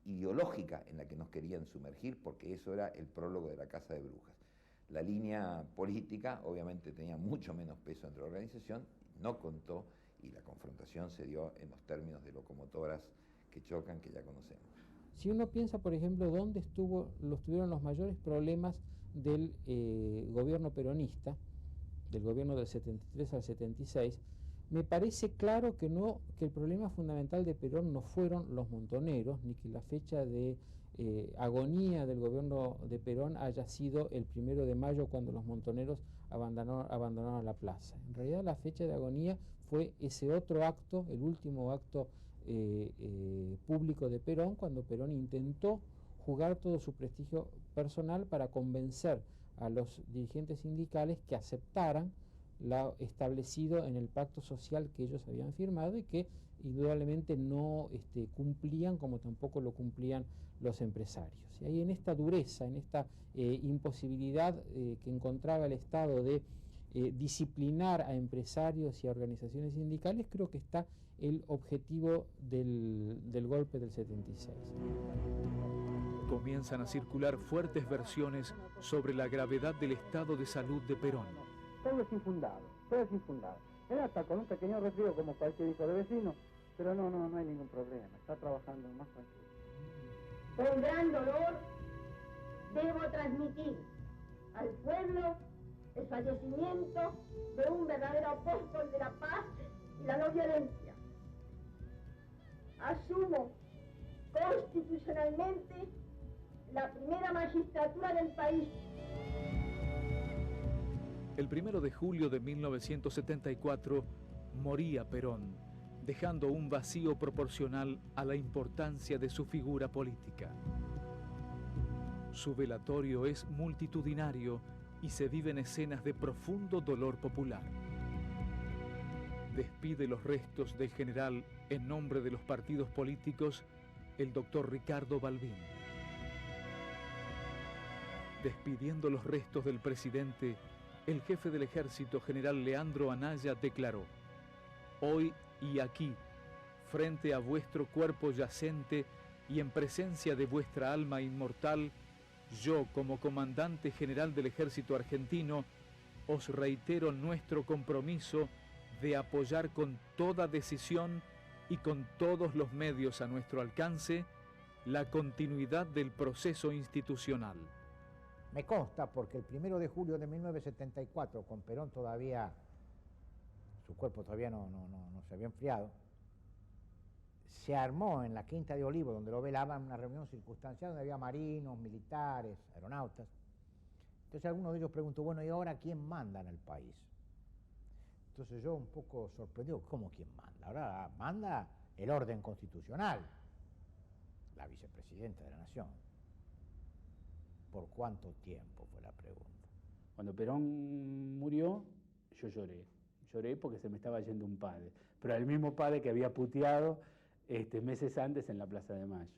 ideológica en la que nos querían sumergir, porque eso era el prólogo de la Casa de Brujas. La línea política obviamente tenía mucho menos peso entre la organización, no contó, y la confrontación se dio en los términos de locomotoras que chocan, que ya conocemos. Si uno piensa, por ejemplo, dónde estuvieron los mayores problemas del gobierno peronista, del gobierno del 73 al 76, me parece claro que el problema fundamental de Perón no fueron los montoneros, ni que la fecha de agonía del gobierno de Perón haya sido el 1 de mayo cuando los montoneros abandonaron la plaza. En realidad la fecha de agonía fue ese otro acto, el último acto público de Perón, cuando Perón intentó jugar todo su prestigio personal para convencer a los dirigentes sindicales que aceptaran lo establecido en el pacto social que ellos habían firmado y que indudablemente no cumplían, como tampoco lo cumplían los empresarios. Y ahí, en esta dureza, en esta imposibilidad que encontraba el Estado de disciplinar a empresarios y a organizaciones sindicales, creo que está el objetivo del golpe del 76. Comienzan a circular fuertes versiones sobre la gravedad del estado de salud de Perón. Todo es infundado, todo es infundado. Él hasta con un pequeño resfrío como cualquier hijo de vecino, pero no hay ningún problema, está trabajando más tranquilo. Con gran dolor debo transmitir al pueblo el fallecimiento de un verdadero apóstol de la paz y la no violencia. Asumo constitucionalmente la primera magistratura del país. El 1 de julio de 1974 moría Perón, dejando un vacío proporcional a la importancia de su figura política. Su velatorio es multitudinario y se viven escenas de profundo dolor popular. Despide los restos del general en nombre de los partidos políticos el doctor Ricardo Balbín. Despidiendo los restos del presidente, el jefe del ejército, general Leandro Anaya, declaró: hoy y aquí, frente a vuestro cuerpo yacente, y en presencia de vuestra alma inmortal, yo, como comandante general del ejército argentino, os reitero nuestro compromiso de apoyar con toda decisión y con todos los medios a nuestro alcance la continuidad del proceso institucional. Me consta porque el 1 de julio de 1974, con Perón todavía, su cuerpo todavía no se había enfriado, se armó en la Quinta de Olivos, donde lo velaban, una reunión circunstancial donde había marinos, militares, aeronautas. Entonces alguno de ellos preguntó, bueno, ¿y ahora quién manda en el país? Entonces yo un poco sorprendido, ¿cómo quién manda? Ahora manda el orden constitucional, la vicepresidenta de la Nación. ¿Por cuánto tiempo? Fue la pregunta. Cuando Perón murió, yo lloré. Lloré porque se me estaba yendo un padre, pero el mismo padre que había puteado meses antes en la Plaza de Mayo.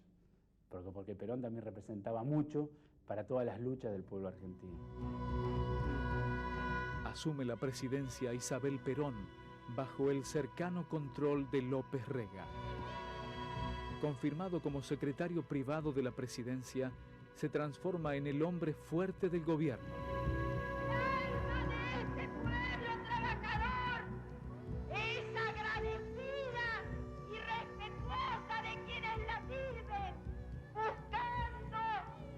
Porque Perón también representaba mucho para todas las luchas del pueblo argentino. Asume la presidencia Isabel Perón bajo el cercano control de López Rega. Confirmado como secretario privado de la presidencia, se transforma en el hombre fuerte del gobierno. Es agradecida y respetuosa de quienes la sirven, buscando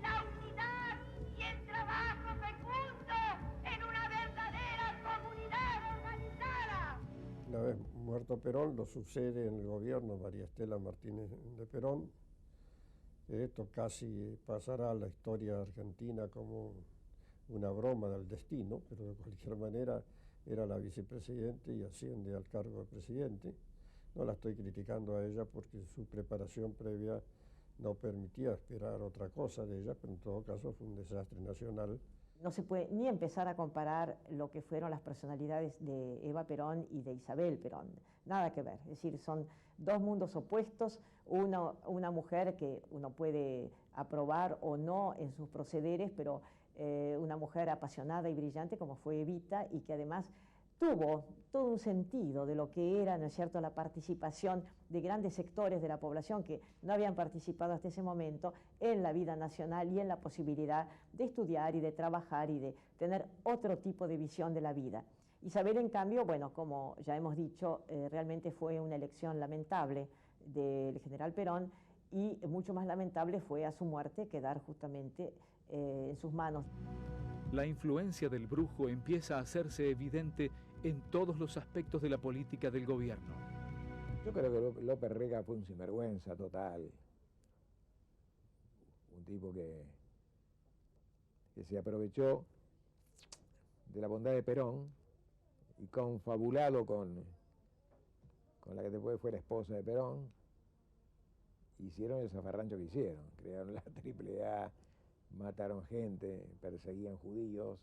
la unidad y el trabajo fecundo en una verdadera comunidad organizada. Una vez muerto Perón, lo sucede en el gobierno María Estela Martínez de Perón. Esto casi pasará a la historia argentina como una broma del destino, pero de cualquier manera era la vicepresidenta y asciende al cargo de presidente. No la estoy criticando a ella porque su preparación previa no permitía esperar otra cosa de ella, pero en todo caso fue un desastre nacional. No se puede ni empezar a comparar lo que fueron las personalidades de Eva Perón y de Isabel Perón. Nada que ver, es decir, son dos mundos opuestos, una mujer que uno puede aprobar o no en sus procederes, pero una mujer apasionada y brillante como fue Evita, y que además tuvo todo un sentido de lo que era, ¿no es cierto?, la participación de grandes sectores de la población que no habían participado hasta ese momento en la vida nacional y en la posibilidad de estudiar y de trabajar y de tener otro tipo de visión de la vida. Isabel, en cambio, bueno, como ya hemos dicho, realmente fue una elección lamentable del general Perón, y mucho más lamentable fue a su muerte quedar justamente en sus manos. La influencia del brujo empieza a hacerse evidente en todos los aspectos de la política del gobierno. Yo creo que López Rega fue un sinvergüenza total, un tipo que se aprovechó de la bondad de Perón y confabulado con la que después fue la esposa de Perón, hicieron el zafarrancho que hicieron, crearon la AAA, mataron gente, perseguían judíos,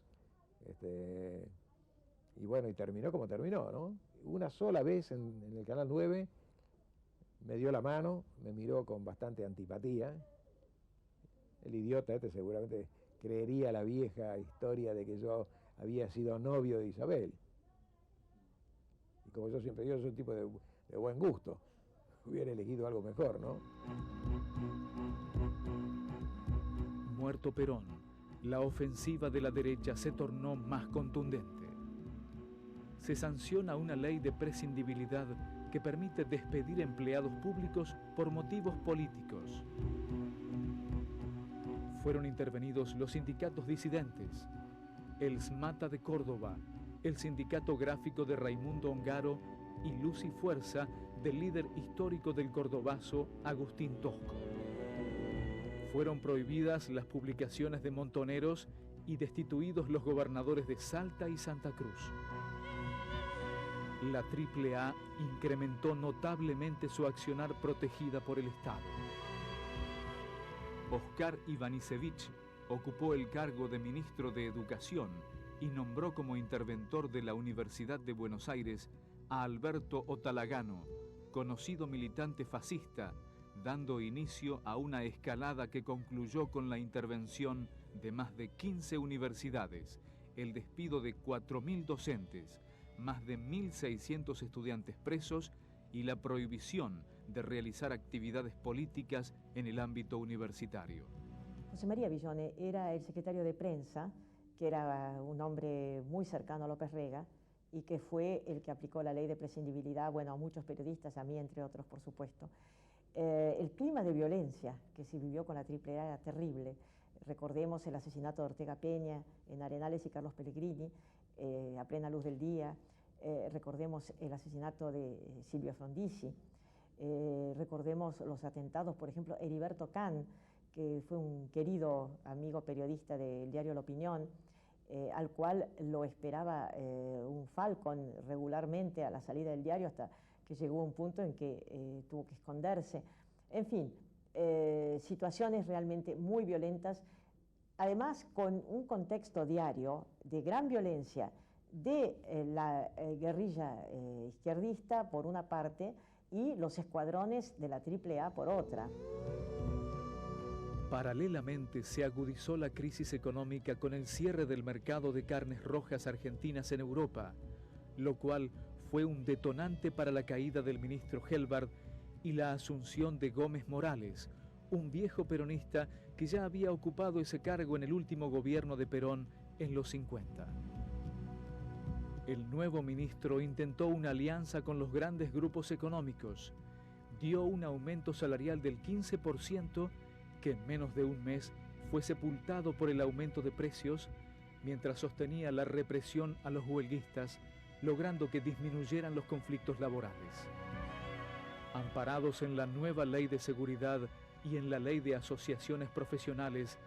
y bueno, y terminó como terminó, ¿no? Una sola vez en el Canal 9 me dio la mano, me miró con bastante antipatía. El idiota seguramente creería la vieja historia de que yo había sido novio de Isabel. Y como yo siempre digo, soy un tipo de buen gusto. Hubiera elegido algo mejor, ¿no? Muerto Perón, la ofensiva de la derecha se tornó más contundente. Se sanciona una ley de prescindibilidad que permite despedir empleados públicos por motivos políticos. Fueron intervenidos los sindicatos disidentes, el SMATA de Córdoba, el Sindicato Gráfico de Raimundo Ongaro y Luz y Fuerza del líder histórico del cordobazo, Agustín Tosco. Fueron prohibidas las publicaciones de Montoneros y destituidos los gobernadores de Salta y Santa Cruz. La AAA incrementó notablemente su accionar protegida por el Estado. Oscar Ivanišević ocupó el cargo de ministro de Educación y nombró como interventor de la Universidad de Buenos Aires a Alberto Otalagano, conocido militante fascista, dando inicio a una escalada que concluyó con la intervención de más de 15 universidades, el despido de 4.000 docentes, más de 1.600 estudiantes presos y la prohibición de realizar actividades políticas en el ámbito universitario. José María Villone era el secretario de prensa, que era un hombre muy cercano a López Rega y que fue el que aplicó la ley de prescindibilidad, bueno, a muchos periodistas, a mí entre otros, por supuesto. El clima de violencia que se vivió con la AAA era terrible. Recordemos el asesinato de Ortega Peña en Arenales y Carlos Pellegrini, a plena luz del día. Recordemos el asesinato de Silvio Frondizi. Recordemos los atentados, por ejemplo, Heriberto Kahn, que fue un querido amigo periodista del diario La Opinión, al cual lo esperaba un Falcon regularmente a la salida del diario, hasta que llegó un punto en que tuvo que esconderse. En fin, situaciones realmente muy violentas, además con un contexto diario de gran violencia de la guerrilla izquierdista por una parte y los escuadrones de la AAA por otra. Paralelamente se agudizó la crisis económica con el cierre del mercado de carnes rojas argentinas en Europa, lo cual fue un detonante para la caída del ministro Helbard y la asunción de Gómez Morales, un viejo peronista que ya había ocupado ese cargo en el último gobierno de Perón en los 50. El nuevo ministro intentó una alianza con los grandes grupos económicos, dio un aumento salarial del 15%, que en menos de un mes fue sepultado por el aumento de precios, mientras sostenía la represión a los huelguistas, logrando que disminuyeran los conflictos laborales. Amparados en la nueva Ley de Seguridad y en la Ley de Asociaciones Profesionales,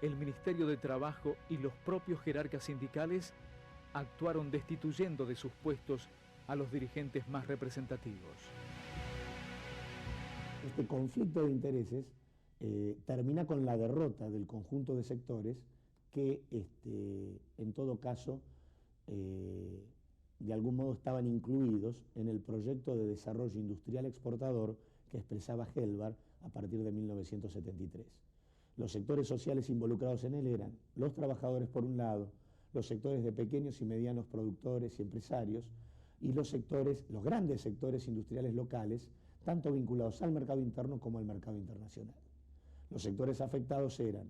el Ministerio de Trabajo y los propios jerarcas sindicales actuaron destituyendo de sus puestos a los dirigentes más representativos. Este conflicto de intereses termina con la derrota del conjunto de sectores que, en todo caso, de algún modo estaban incluidos en el proyecto de desarrollo industrial exportador que expresaba Helbard a partir de 1973. Los sectores sociales involucrados en él eran los trabajadores por un lado, los sectores de pequeños y medianos productores y empresarios, y los grandes sectores industriales locales, tanto vinculados al mercado interno como al mercado internacional. Los sectores afectados eran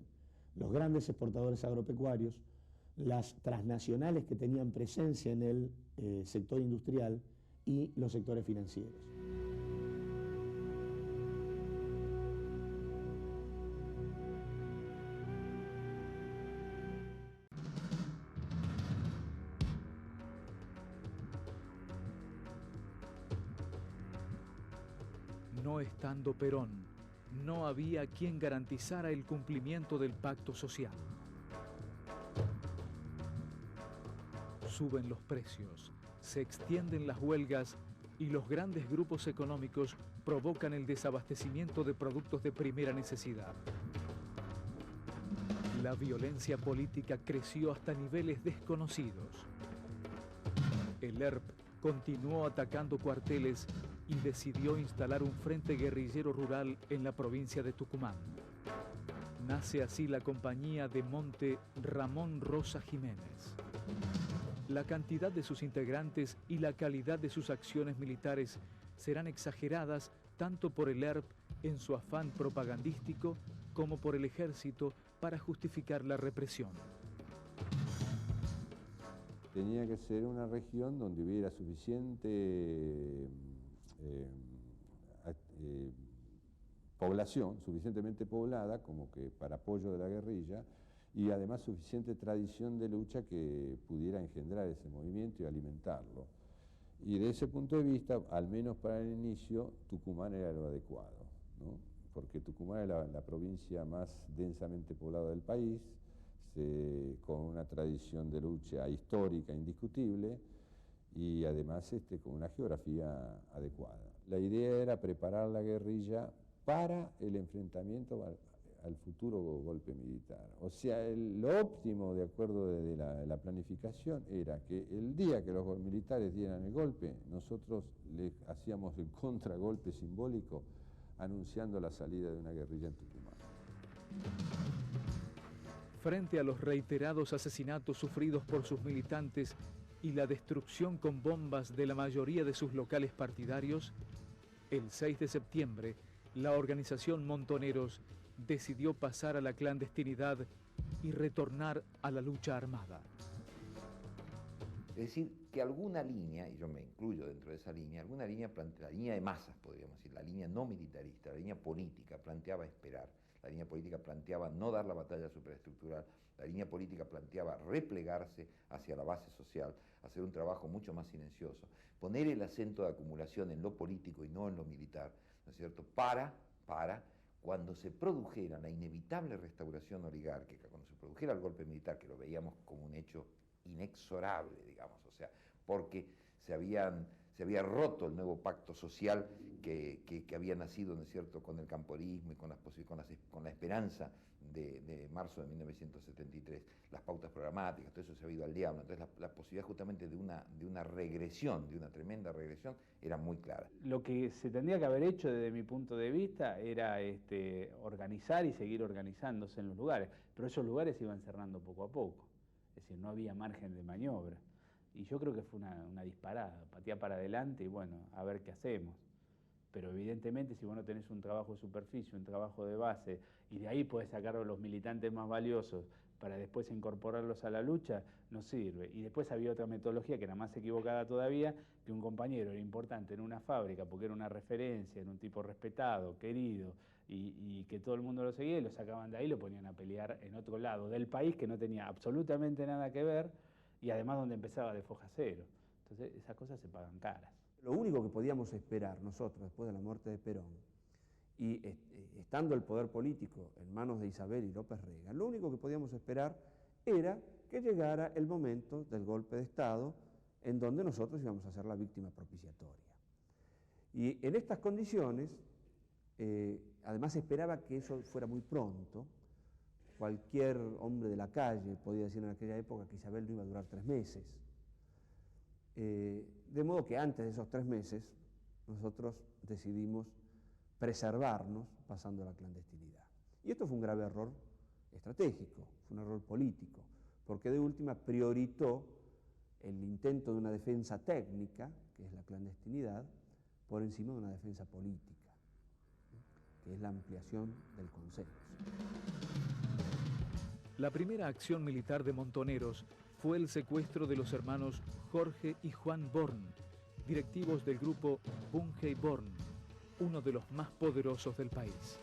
los grandes exportadores agropecuarios, las transnacionales que tenían presencia en el sector industrial y los sectores financieros. No estando Perón, no había quien garantizara el cumplimiento del pacto social. Suben los precios, se extienden las huelgas y los grandes grupos económicos provocan el desabastecimiento de productos de primera necesidad. La violencia política creció hasta niveles desconocidos. El ERP continuó atacando cuarteles y decidió instalar un frente guerrillero rural en la provincia de Tucumán. Nace así la compañía de monte Ramón Rosa Jiménez. La cantidad de sus integrantes y la calidad de sus acciones militares serán exageradas tanto por el ERP en su afán propagandístico como por el ejército para justificar la represión. Tenía que ser una región donde hubiera suficiente población, suficientemente poblada como que para apoyo de la guerrilla, y además suficiente tradición de lucha que pudiera engendrar ese movimiento y alimentarlo. Y de ese punto de vista, al menos para el inicio, Tucumán era lo adecuado, ¿no? Porque Tucumán era la provincia más densamente poblada del país, con una tradición de lucha histórica indiscutible y además con una geografía adecuada. La idea era preparar la guerrilla para el enfrentamiento al futuro golpe militar. O sea, lo óptimo, de acuerdo de la planificación, era que el día que los militares dieran el golpe, nosotros le hacíamos el contragolpe simbólico anunciando la salida de una guerrilla en Tucumán. Frente a los reiterados asesinatos sufridos por sus militantes y la destrucción con bombas de la mayoría de sus locales partidarios, El 6 de septiembre, la organización Montoneros decidió pasar a la clandestinidad y retornar a la lucha armada. Es decir, que alguna línea, y yo me incluyo dentro de esa línea, alguna línea, la línea de masas, podríamos decir, la línea no militarista, la línea política, planteaba esperar. La línea política planteaba no dar la batalla superestructural, la línea política planteaba replegarse hacia la base social, hacer un trabajo mucho más silencioso, poner el acento de acumulación en lo político y no en lo militar, ¿no es cierto?, para cuando se produjera la inevitable restauración oligárquica, cuando se produjera el golpe militar, que lo veíamos como un hecho inexorable, digamos, o sea, porque se había roto el nuevo pacto social que había nacido, ¿no es cierto?, con el camporismo y con la esperanza de marzo de 1973, las pautas programáticas, todo eso se había ido al diablo. Entonces la posibilidad justamente de una regresión, de una tremenda regresión, era muy clara. Lo que se tendría que haber hecho desde mi punto de vista era organizar y seguir organizándose en los lugares, pero esos lugares se iban cerrando poco a poco, es decir, no había margen de maniobra. Y yo creo que fue una disparada, patear para adelante y bueno, a ver qué hacemos. Pero evidentemente si vos no tenés un trabajo de superficie, un trabajo de base, y de ahí podés sacar a los militantes más valiosos para después incorporarlos a la lucha, no sirve. Y después había otra metodología que era más equivocada todavía, que un compañero era importante en una fábrica porque era una referencia, era un tipo respetado, querido, y que todo el mundo lo seguía, y lo sacaban de ahí y lo ponían a pelear en otro lado del país que no tenía absolutamente nada que ver, y además donde empezaba de foja cero. Entonces esas cosas se pagan caras. Lo único que podíamos esperar nosotros después de la muerte de Perón, y estando el poder político en manos de Isabel y López Rega, lo único que podíamos esperar era que llegara el momento del golpe de Estado en donde nosotros íbamos a ser la víctima propiciatoria. Y en estas condiciones, además esperaba que eso fuera muy pronto. Cualquier hombre de la calle podía decir en aquella época que Isabel no iba a durar 3 meses. De modo que antes de esos 3 meses nosotros decidimos preservarnos pasando a la clandestinidad. Y esto fue un grave error estratégico, fue un error político, porque de última priorizó el intento de una defensa técnica, que es la clandestinidad, por encima de una defensa política, que es la ampliación del consenso. La primera acción militar de Montoneros fue el secuestro de los hermanos Jorge y Juan Born, directivos del grupo Bunge y Born, uno de los más poderosos del país.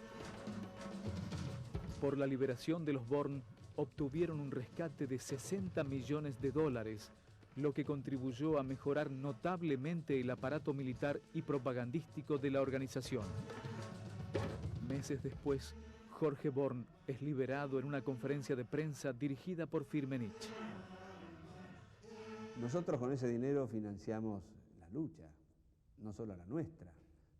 Por la liberación de los Born, obtuvieron un rescate de $60 millones, lo que contribuyó a mejorar notablemente el aparato militar y propagandístico de la organización. Meses después, Jorge Born es liberado en una conferencia de prensa dirigida por Firmenich. Nosotros con ese dinero financiamos la lucha, no solo la nuestra.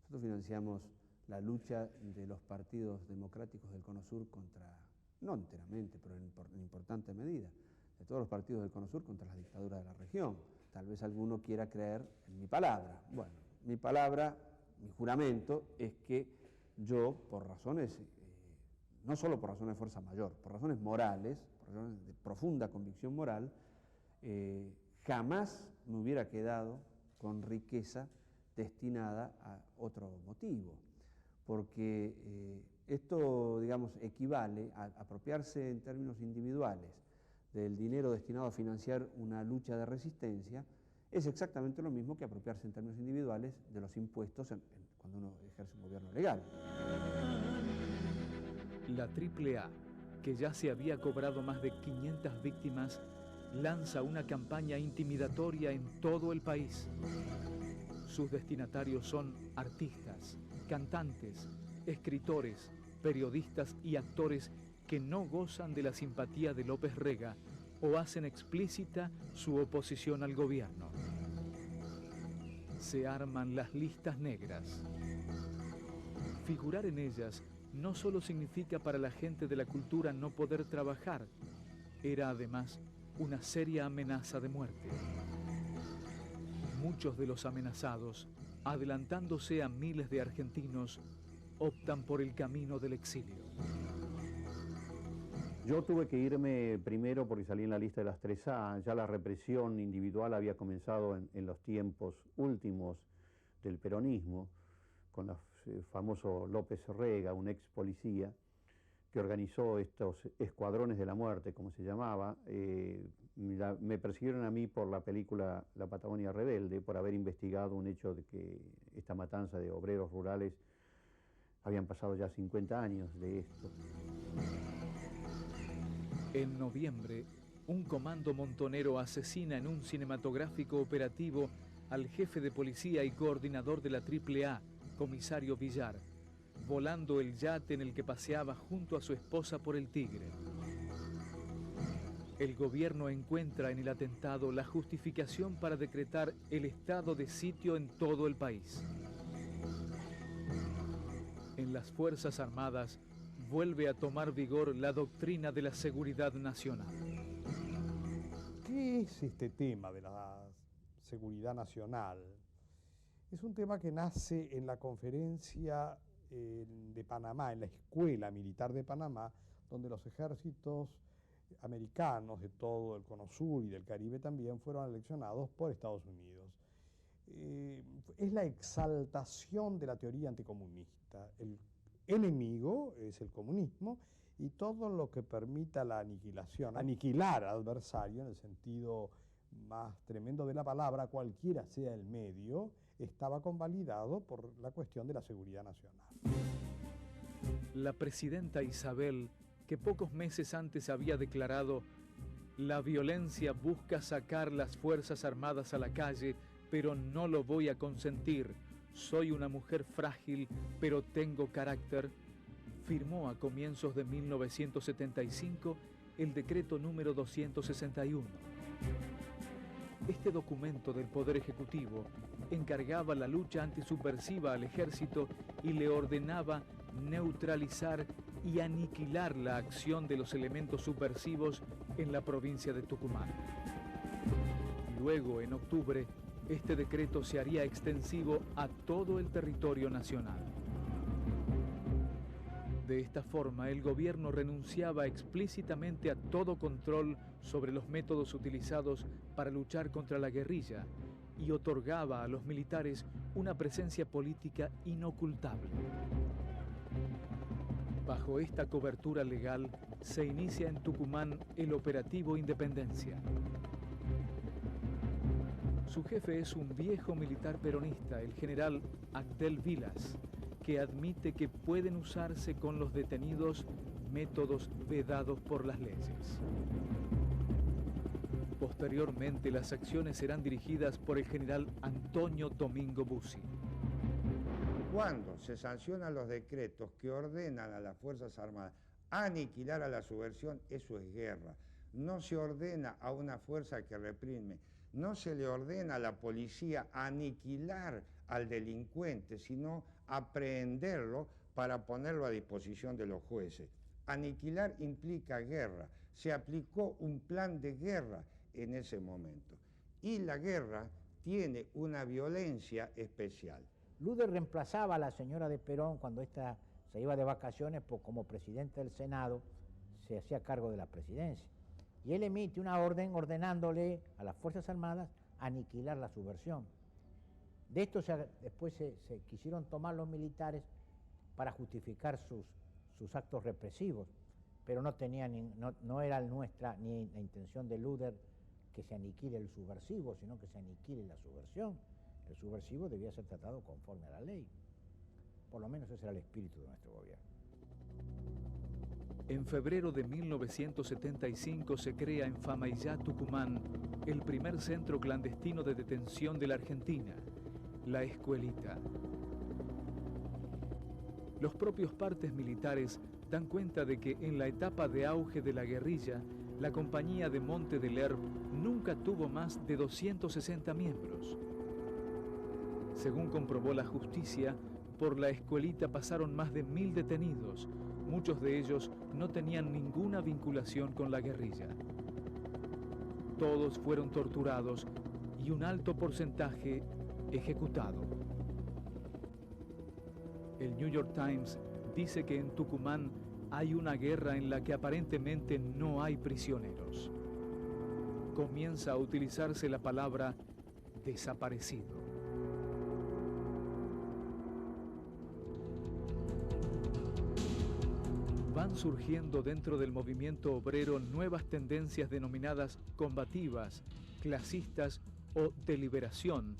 Nosotros financiamos la lucha de los partidos democráticos del Cono Sur contra, no enteramente, pero en importante medida, de todos los partidos del Cono Sur contra las dictaduras de la región. Tal vez alguno quiera creer en mi palabra. Bueno, mi palabra, mi juramento es que yo, por razones, no solo por razones de fuerza mayor, por razones morales, por razones de profunda convicción moral, jamás me hubiera quedado con riqueza destinada a otro motivo, porque esto, digamos, equivale a apropiarse en términos individuales del dinero destinado a financiar una lucha de resistencia, es exactamente lo mismo que apropiarse en términos individuales de los impuestos cuando uno ejerce un gobierno legal. La AAA, que ya se había cobrado más de 500 víctimas, lanza una campaña intimidatoria en todo el país. Sus destinatarios son artistas, cantantes, escritores, periodistas y actores que no gozan de la simpatía de López Rega o hacen explícita su oposición al gobierno. Se arman las listas negras. Figurar en ellas no solo significa para la gente de la cultura no poder trabajar, era además una seria amenaza de muerte. Muchos de los amenazados, adelantándose a miles de argentinos, optan por el camino del exilio. Yo tuve que irme primero porque salí en la lista de las 3A, ya la represión individual había comenzado en los tiempos últimos del peronismo, con el famoso López Rega, un ex policía, que organizó estos escuadrones de la muerte, como se llamaba. Me persiguieron a mí por la película La Patagonia Rebelde, por haber investigado un hecho de que esta matanza de obreros rurales habían pasado ya 50 años de esto. En noviembre, un comando montonero asesina en un cinematográfico operativo al jefe de policía y coordinador de la AAA, comisario Villar, volando el yate en el que paseaba junto a su esposa por el Tigre. El gobierno encuentra en el atentado la justificación para decretar el estado de sitio en todo el país. En las Fuerzas Armadas vuelve a tomar vigor la doctrina de la seguridad nacional. ¿Qué es este tema de la seguridad nacional? Es un tema que nace en la conferencia de Panamá, en la Escuela Militar de Panamá, donde los ejércitos americanos de todo el Cono Sur y del Caribe también fueron aleccionados por Estados Unidos. Es la exaltación de la teoría anticomunista. El enemigo es el comunismo y todo lo que permita la aniquilación, aniquilar al adversario en el sentido más tremendo de la palabra, cualquiera sea el medio, estaba convalidado por la cuestión de la seguridad nacional. La presidenta Isabel, que pocos meses antes había declarado: la violencia busca sacar las Fuerzas Armadas a la calle, pero no lo voy a consentir. Soy una mujer frágil, pero tengo carácter, firmó a comienzos de 1975 el decreto número 261. Este documento del Poder Ejecutivo encargaba la lucha antisubversiva al ejército y le ordenaba neutralizar y aniquilar la acción de los elementos subversivos en la provincia de Tucumán. Luego, en octubre, este decreto se haría extensivo a todo el territorio nacional. De esta forma, el gobierno renunciaba explícitamente a todo control sobre los métodos utilizados para luchar contra la guerrilla y otorgaba a los militares una presencia política inocultable. Bajo esta cobertura legal, se inicia en Tucumán el Operativo Independencia. Su jefe es un viejo militar peronista, el general Abdel Vilas, que admite que pueden usarse con los detenidos métodos vedados por las leyes. Posteriormente, las acciones serán dirigidas por el general Antonio Domingo Bussi. Cuando se sancionan los decretos que ordenan a las Fuerzas Armadas aniquilar a la subversión, eso es guerra. No se ordena a una fuerza que reprime, no se le ordena a la policía aniquilar al delincuente, sino aprehenderlo para ponerlo a disposición de los jueces. Aniquilar implica guerra. Se aplicó un plan de guerra en ese momento. Y la guerra tiene una violencia especial. Luder reemplazaba a la señora de Perón cuando ésta se iba de vacaciones, pues como presidente del Senado se hacía cargo de la presidencia. Y él emite una orden ordenándole a las Fuerzas Armadas aniquilar la subversión. De esto después se quisieron tomar los militares para justificar sus actos represivos, pero no era nuestra ni la intención de Luder que se aniquile el subversivo, sino que se aniquile la subversión. El subversivo debía ser tratado conforme a la ley. Por lo menos ese era el espíritu de nuestro gobierno. En febrero de 1975 se crea en Famaillá, Tucumán, el primer centro clandestino de detención de la Argentina, la Escuelita. Los propios partes militares dan cuenta de que en la etapa de auge de la guerrilla, la compañía de Monte del Herb nunca tuvo más de 260 miembros. Según comprobó la justicia, por la Escuelita pasaron más de 1000 detenidos. Muchos de ellos no tenían ninguna vinculación con la guerrilla. Todos fueron torturados y un alto porcentaje ejecutado. El New York Times dice que en Tucumán hay una guerra en la que aparentemente no hay prisioneros. Comienza a utilizarse la palabra desaparecido. van surgiendo dentro del movimiento obrero nuevas tendencias denominadas combativas, clasistas o de liberación,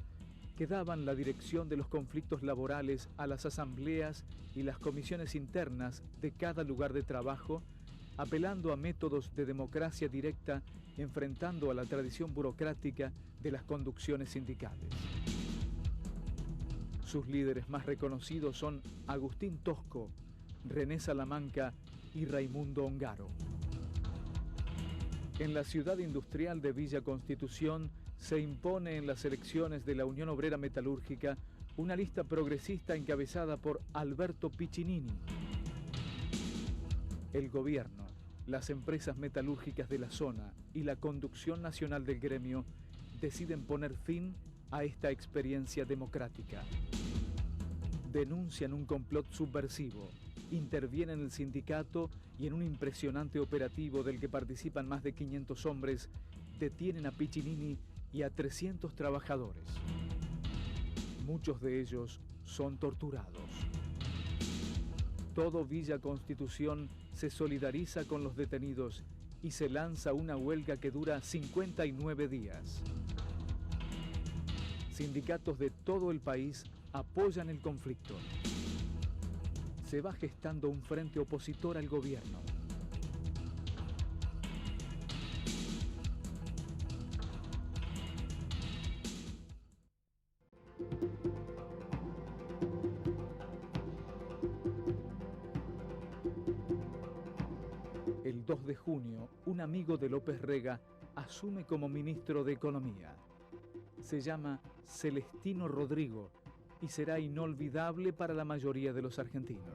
que daban la dirección de los conflictos laborales a las asambleas y las comisiones internas de cada lugar de trabajo, apelando a métodos de democracia directa, enfrentando a la tradición burocrática de las conducciones sindicales. Sus líderes más reconocidos son Agustín Tosco, René Salamanca y Raimundo Ongaro. En la ciudad industrial de Villa Constitución se impone en las elecciones de la Unión Obrera Metalúrgica una lista progresista encabezada por Alberto Piccinini. El gobierno, las empresas metalúrgicas de la zona y la conducción nacional del gremio deciden poner fin a esta experiencia democrática. Denuncian un complot subversivo, intervienen en el sindicato y en un impresionante operativo del que participan más de 500 hombres, detienen a Piccinini y a 300 trabajadores. Muchos de ellos son torturados. Todo Villa Constitución se solidariza con los detenidos y se lanza una huelga que dura 59 días. Sindicatos de todo el país apoyan el conflicto. Se va gestando un frente opositor al gobierno. El 2 de junio, un amigo de López Rega asume como ministro de Economía. Se llama Celestino Rodrigo y será inolvidable para la mayoría de los argentinos.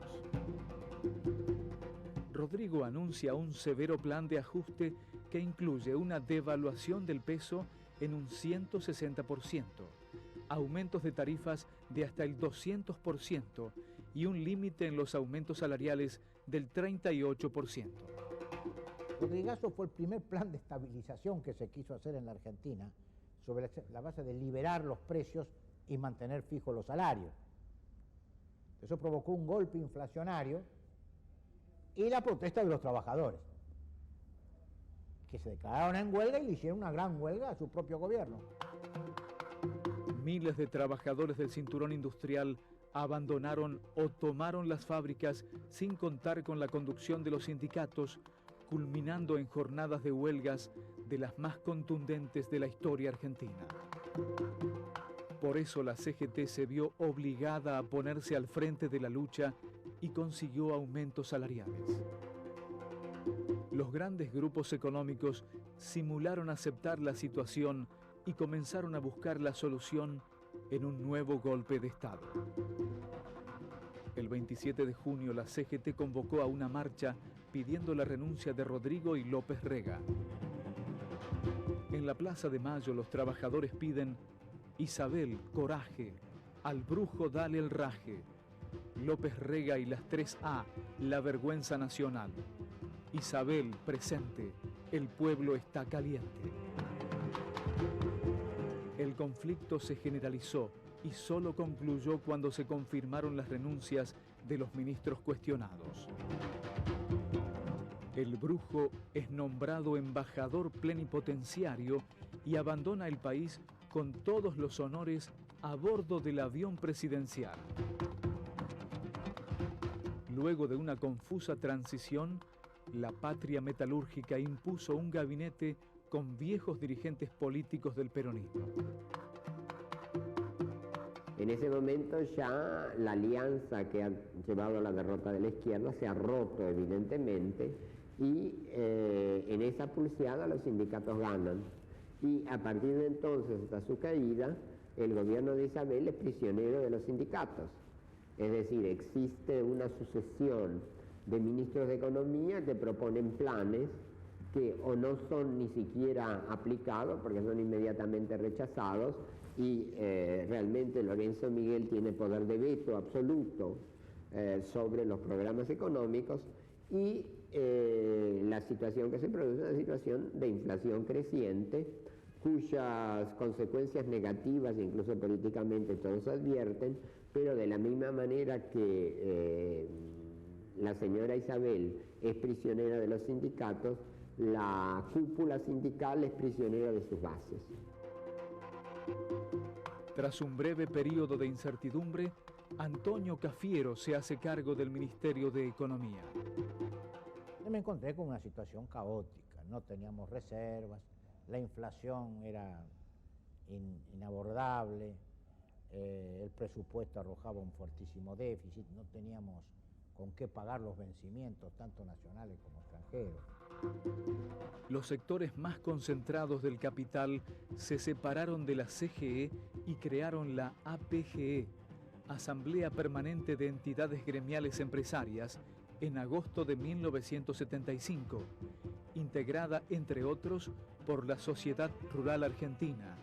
Rodrigo anuncia un severo plan de ajuste que incluye una devaluación del peso en un 160%, aumentos de tarifas de hasta el 200% y un límite en los aumentos salariales del 38%. Rodrigazo fue el primer plan de estabilización que se quiso hacer en la Argentina sobre la base de liberar los precios y mantener fijos los salarios. Eso provocó un golpe inflacionario y la protesta de los trabajadores, que se declararon en huelga y le hicieron una gran huelga a su propio gobierno. Miles de trabajadores del cinturón industrial abandonaron o tomaron las fábricas sin contar con la conducción de los sindicatos, culminando en jornadas de huelgas de las más contundentes de la historia argentina. Por eso la CGT se vio obligada a ponerse al frente de la lucha y consiguió aumentos salariales. Los grandes grupos económicos simularon aceptar la situación y comenzaron a buscar la solución en un nuevo golpe de Estado. El 27 de junio la CGT convocó a una marcha pidiendo la renuncia de Rodrigo y López Rega. En la Plaza de Mayo los trabajadores piden: Isabel, coraje, al brujo dale el raje, López Rega y las 3A, la vergüenza nacional. Isabel, presente, el pueblo está caliente. El conflicto se generalizó y solo concluyó cuando se confirmaron las renuncias de los ministros cuestionados. El brujo es nombrado embajador plenipotenciario y abandona el país con todos los honores a bordo del avión presidencial. Luego de una confusa transición, la patria metalúrgica impuso un gabinete con viejos dirigentes políticos del peronismo. En ese momento ya la alianza que ha llevado a la derrota de la izquierda se ha roto evidentemente y en esa pulseada los sindicatos ganan. Y a partir de entonces, hasta su caída, el gobierno de Isabel es prisionero de los sindicatos. Es decir, existe una sucesión de ministros de Economía que proponen planes que o no son ni siquiera aplicados porque son inmediatamente rechazados y realmente Lorenzo Miguel tiene poder de veto absoluto sobre los programas económicos y la situación que se produce es una situación de inflación creciente cuyas consecuencias negativas, incluso políticamente, todos advierten, pero de la misma manera que la señora Isabel es prisionera de los sindicatos, la cúpula sindical es prisionera de sus bases. Tras un breve periodo de incertidumbre, Antonio Cafiero se hace cargo del Ministerio de Economía. Me encontré con una situación caótica, no teníamos reservas, la inflación era inabordable, el presupuesto arrojaba un fuertísimo déficit, no teníamos con qué pagar los vencimientos, tanto nacionales como extranjeros. Los sectores más concentrados del capital se separaron de la CGE y crearon la APGE, Asamblea Permanente de Entidades Gremiales Empresarias, en agosto de 1975, integrada, entre otros, por la Sociedad Rural Argentina,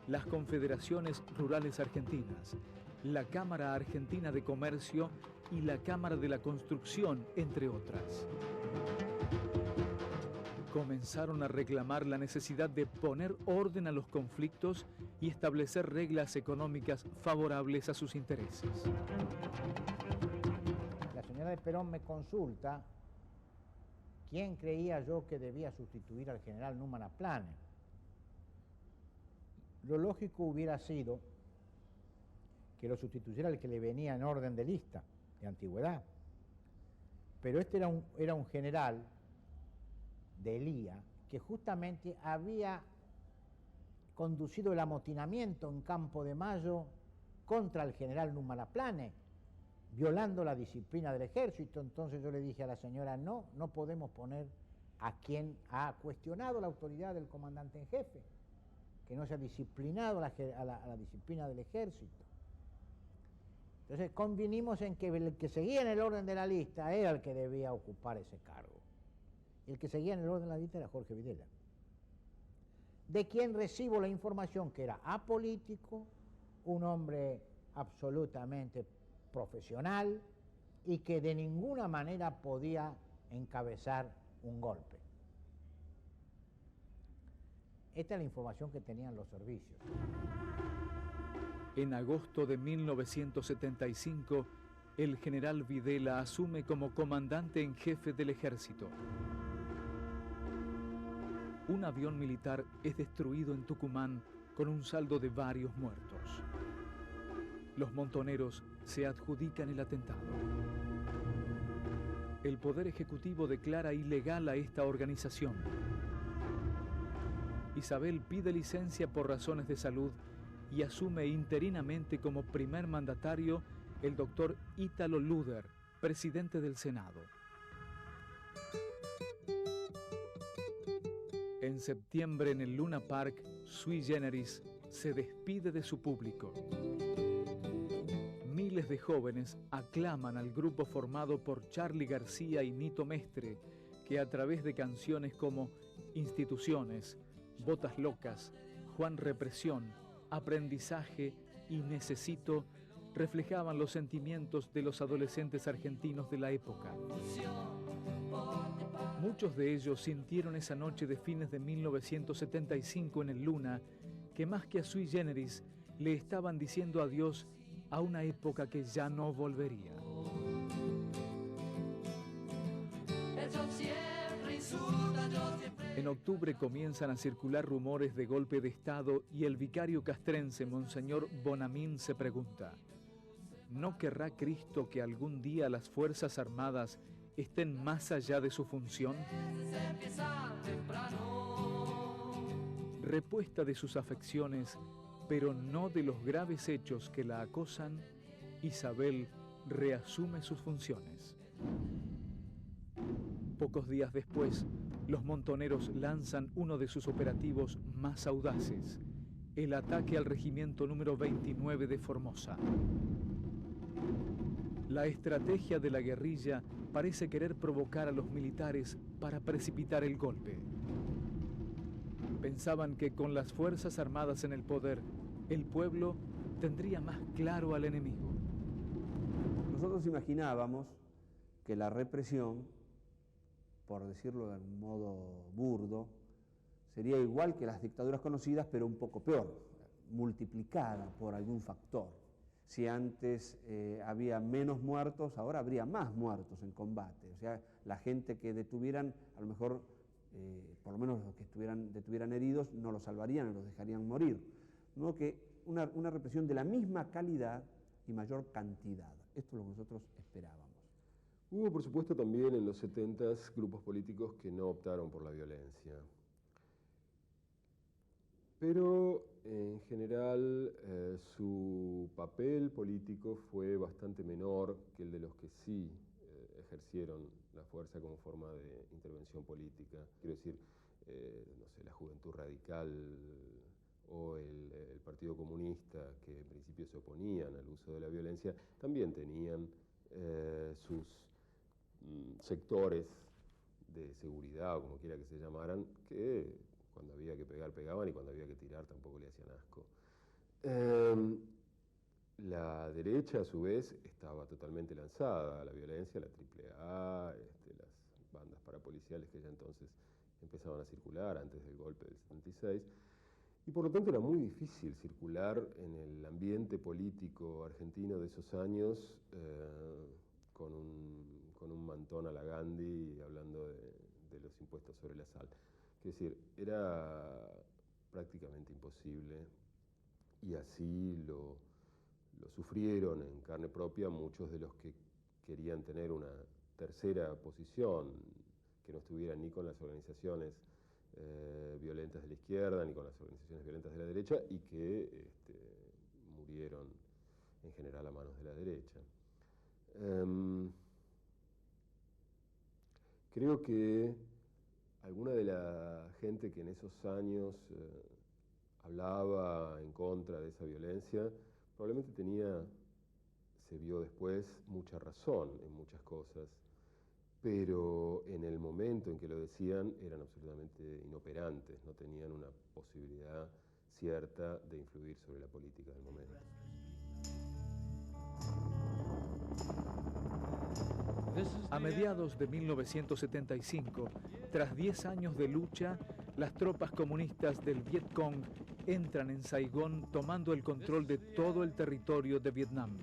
las Confederaciones Rurales Argentinas, la Cámara Argentina de Comercio y la Cámara de la Construcción, entre otras. Comenzaron a reclamar la necesidad de poner orden a los conflictos y establecer reglas económicas favorables a sus intereses. La señora de Perón me consulta quién creía yo que debía sustituir al general Numan Aplane. Lo lógico hubiera sido que lo sustituyera el que le venía en orden de lista, de antigüedad. Pero este era un general de Elía que justamente había conducido el amotinamiento en Campo de Mayo contra el general Numan Aplane, violando la disciplina del ejército. Entonces yo le dije a la señora, no podemos poner a quien ha cuestionado la autoridad del comandante en jefe, que no se ha disciplinado a la disciplina del ejército. Entonces convinimos en que el que seguía en el orden de la lista era el que debía ocupar ese cargo. Y el que seguía en el orden de la lista era Jorge Videla, de quien recibo la información que era apolítico, un hombre absolutamente profesional y que de ninguna manera podía encabezar un golpe. Esta es la información que tenían los servicios. En agosto de 1975, el general Videla asume como comandante en jefe del ejército. Un avión militar es destruido en Tucumán con un saldo de varios muertos. Los montoneros se adjudican el atentado. El Poder Ejecutivo declara ilegal a esta organización. Isabel pide licencia por razones de salud y asume interinamente como primer mandatario el doctor Ítalo Luder, presidente del Senado. En septiembre, en el Luna Park, Sui Generis se despide de su público. Miles de jóvenes aclaman al grupo formado por Charly García y Nito Mestre, que a través de canciones como Instituciones, Botas Locas, Juan Represión, Aprendizaje y Necesito reflejaban los sentimientos de los adolescentes argentinos de la época. Muchos de ellos sintieron esa noche de fines de 1975 en el Luna que más que a Sui Generis le estaban diciendo adiós a una época que ya no volvería. En octubre comienzan a circular rumores de golpe de Estado y el vicario castrense, Monseñor Bonamín, se pregunta: ¿no querrá Cristo que algún día las Fuerzas Armadas estén más allá de su función? Repuesta de sus afecciones, pero no de los graves hechos que la acosan, Isabel reasume sus funciones. Pocos días después, los montoneros lanzan uno de sus operativos más audaces, el ataque al regimiento número 29 de Formosa. La estrategia de la guerrilla parece querer provocar a los militares para precipitar el golpe. Pensaban que con las Fuerzas Armadas en el poder, el pueblo tendría más claro al enemigo. Nosotros imaginábamos que la represión, por decirlo de un modo burdo, sería igual que las dictaduras conocidas, pero un poco peor, multiplicada por algún factor. Si antes había menos muertos, ahora habría más muertos en combate. O sea, la gente que detuvieran, a lo mejor, por lo menos los que detuvieran heridos, no los salvarían, los dejarían morir. ¿No? Que una represión de la misma calidad y mayor cantidad. Esto es lo que nosotros esperábamos. Hubo, por supuesto, también en los 70s grupos políticos que no optaron por la violencia. Pero, en general, su papel político fue bastante menor que el de los que sí ejercieron la fuerza como forma de intervención política. Quiero decir, no sé, la Juventud Radical o el Partido Comunista, que en principio se oponían al uso de la violencia, también tenían sus sectores de seguridad, o como quiera que se llamaran, que cuando había que pegar, pegaban, y cuando había que tirar tampoco le hacían asco. La derecha, a su vez, estaba totalmente lanzada a la violencia, la AAA, las bandas parapoliciales que ya entonces empezaban a circular antes del golpe del 76, y por lo tanto era muy difícil circular en el ambiente político argentino de esos años con un mantón a la Gandhi hablando de los impuestos sobre la sal. Es decir, era prácticamente imposible, y así lo sufrieron en carne propia muchos de los que querían tener una tercera posición, que no estuviera ni con las organizaciones violentas de la izquierda, ni con las organizaciones violentas de la derecha, y que murieron en general a manos de la derecha. Creo que alguna de la gente que en esos años hablaba en contra de esa violencia, probablemente se vio después, mucha razón en muchas cosas, pero en el momento en que lo decían eran absolutamente inoperantes, no tenían una posibilidad cierta de influir sobre la política del momento. A mediados de 1975, tras 10 años de lucha, las tropas comunistas del Viet Cong entran en Saigón tomando el control de todo el territorio de Vietnam.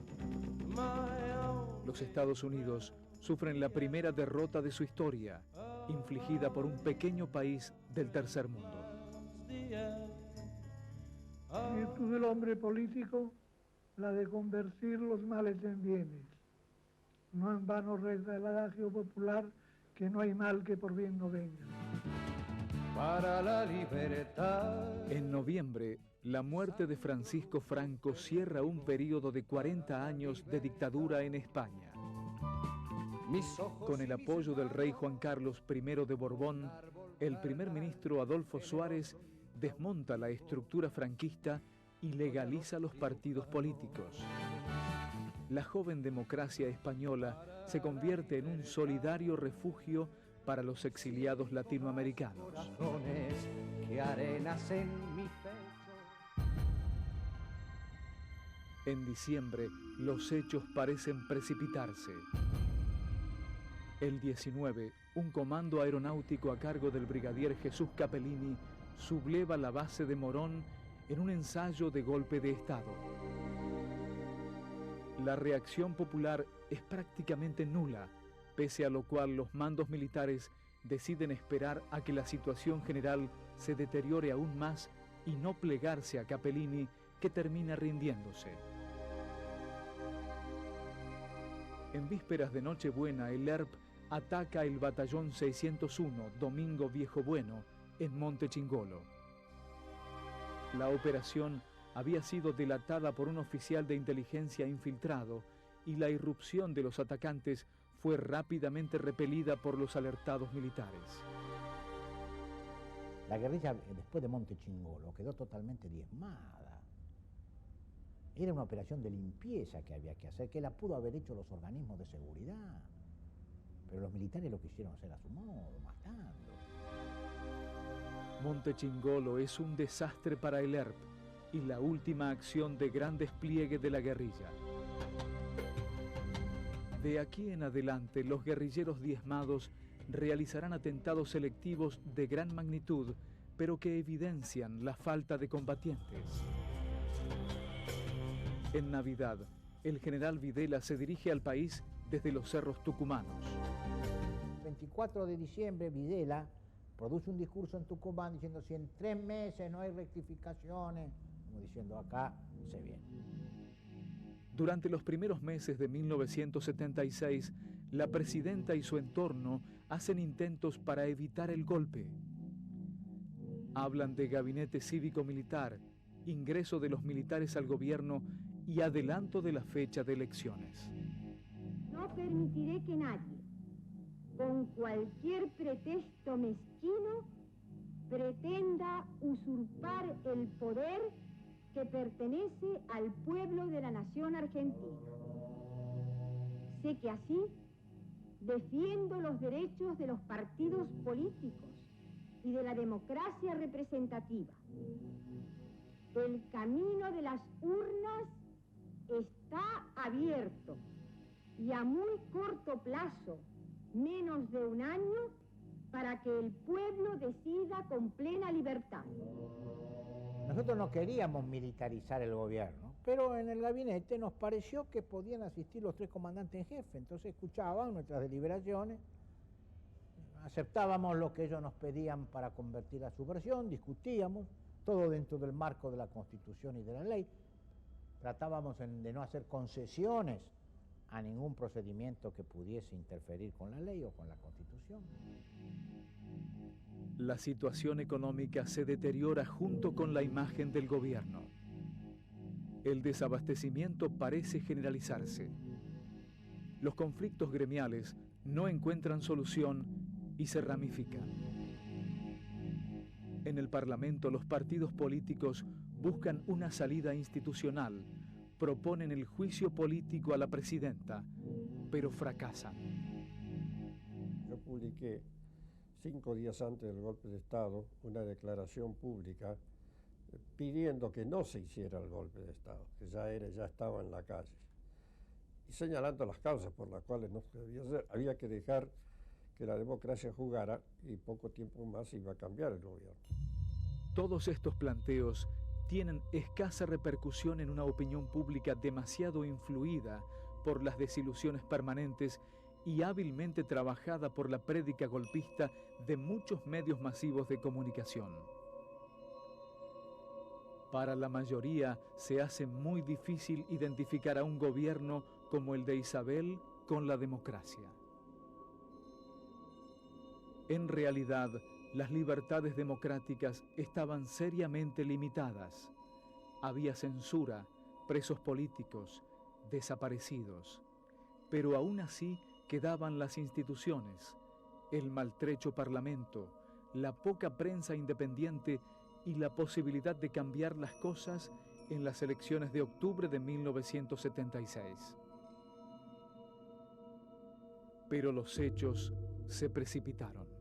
Los Estados Unidos sufren la primera derrota de su historia, infligida por un pequeño país del tercer mundo. Virtud del hombre político, la de convertir los males en bienes. No en vano reza el adagio popular que no hay mal que por bien no venga. Para la libertad. En noviembre, la muerte de Francisco Franco cierra un periodo de 40 años de dictadura en España. Con el apoyo del rey Juan Carlos I de Borbón, el primer ministro Adolfo Suárez desmonta la estructura franquista y legaliza los partidos políticos. La joven democracia española se convierte en un solidario refugio para los exiliados latinoamericanos. En diciembre, los hechos parecen precipitarse. El 19, un comando aeronáutico a cargo del brigadier Jesús Capellini subleva la base de Morón en un ensayo de golpe de Estado. La reacción popular es prácticamente nula, pese a lo cual los mandos militares deciden esperar a que la situación general se deteriore aún más y no plegarse a Capellini, que termina rindiéndose. En vísperas de Nochebuena, el ERP ataca el batallón 601 Domingo Viejo Bueno en Monte Chingolo. La operación había sido delatada por un oficial de inteligencia infiltrado y la irrupción de los atacantes fue rápidamente repelida por los alertados militares. La guerrilla después de Monte Chingolo quedó totalmente diezmada. Era una operación de limpieza que había que hacer, que la pudo haber hecho los organismos de seguridad. Pero los militares lo quisieron hacer a su modo, matando. Monte Chingolo es un desastre para el ERP y la última acción de gran despliegue de la guerrilla. De aquí en adelante, los guerrilleros diezmados realizarán atentados selectivos de gran magnitud, pero que evidencian la falta de combatientes. En Navidad, el general Videla se dirige al país desde los cerros tucumanos. El 24 de diciembre, Videla produce un discurso en Tucumán diciendo: si en 3 meses no hay rectificaciones, como diciendo, acá se viene. Durante los primeros meses de 1976, la presidenta y su entorno hacen intentos para evitar el golpe. Hablan de gabinete cívico-militar, ingreso de los militares al gobierno y adelanto de la fecha de elecciones. No permitiré que nadie, con cualquier pretexto mezquino, pretenda usurpar el poder que pertenece al pueblo de la nación argentina. Sé que así defiendo los derechos de los partidos políticos y de la democracia representativa. El camino de las urnas está abierto y a muy corto plazo, menos de un año, para que el pueblo decida con plena libertad. Nosotros no queríamos militarizar el gobierno, pero en el gabinete nos pareció que podían asistir los 3 comandantes en jefe, entonces escuchaban nuestras deliberaciones, aceptábamos lo que ellos nos pedían para convertir la subversión, discutíamos, todo dentro del marco de la Constitución y de la ley. Tratábamos de no hacer concesiones a ningún procedimiento que pudiese interferir con la ley o con la Constitución. La situación económica se deteriora junto con la imagen del gobierno. El desabastecimiento parece generalizarse. Los conflictos gremiales no encuentran solución y se ramifican. En el Parlamento, los partidos políticos buscan una salida institucional, proponen el juicio político a la presidenta, pero fracasan. Yo publiqué 5 días antes del golpe de Estado una declaración pública pidiendo que no se hiciera el golpe de Estado, que ya estaba en la calle, y señalando las causas por las cuales no se debía hacer. Había que dejar que la democracia jugara y poco tiempo más iba a cambiar el gobierno. Todos estos planteos tienen escasa repercusión en una opinión pública demasiado influida por las desilusiones permanentes y hábilmente trabajada por la prédica golpista de muchos medios masivos de comunicación. Para la mayoría se hace muy difícil identificar a un gobierno como el de Isabel con la democracia. En realidad, las libertades democráticas estaban seriamente limitadas. Había censura, presos políticos, desaparecidos. Pero aún así quedaban las instituciones, el maltrecho parlamento, la poca prensa independiente y la posibilidad de cambiar las cosas en las elecciones de octubre de 1976. Pero los hechos se precipitaron.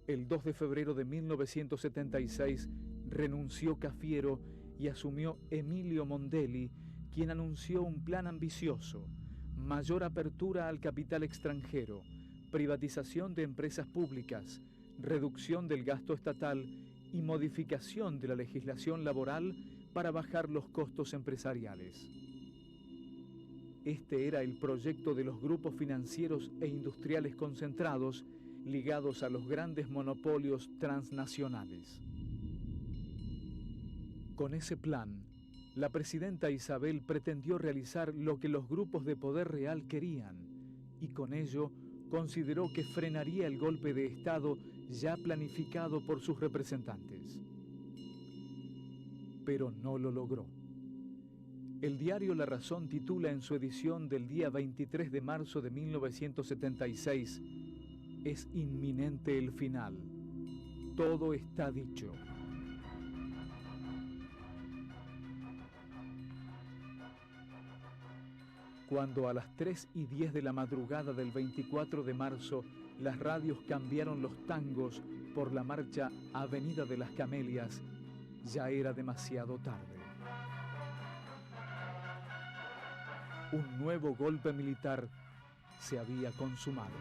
El 2 de febrero de 1976 renunció Cafiero y asumió Emilio Mondelli, quien anunció un plan ambicioso: mayor apertura al capital extranjero, privatización de empresas públicas, reducción del gasto estatal y modificación de la legislación laboral para bajar los costos empresariales. Este era el proyecto de los grupos financieros e industriales concentrados ligados a los grandes monopolios transnacionales. Con ese plan, la presidenta Isabel pretendió realizar lo que los grupos de poder real querían y con ello consideró que frenaría el golpe de Estado ya planificado por sus representantes. Pero no lo logró. El diario La Razón titula en su edición del día 23 de marzo de 1976: «Es inminente el final. Todo está dicho». Cuando a las 3:10 de la madrugada del 24 de marzo las radios cambiaron los tangos por la marcha Avenida de las Camelias, ya era demasiado tarde. Un nuevo golpe militar se había consumado.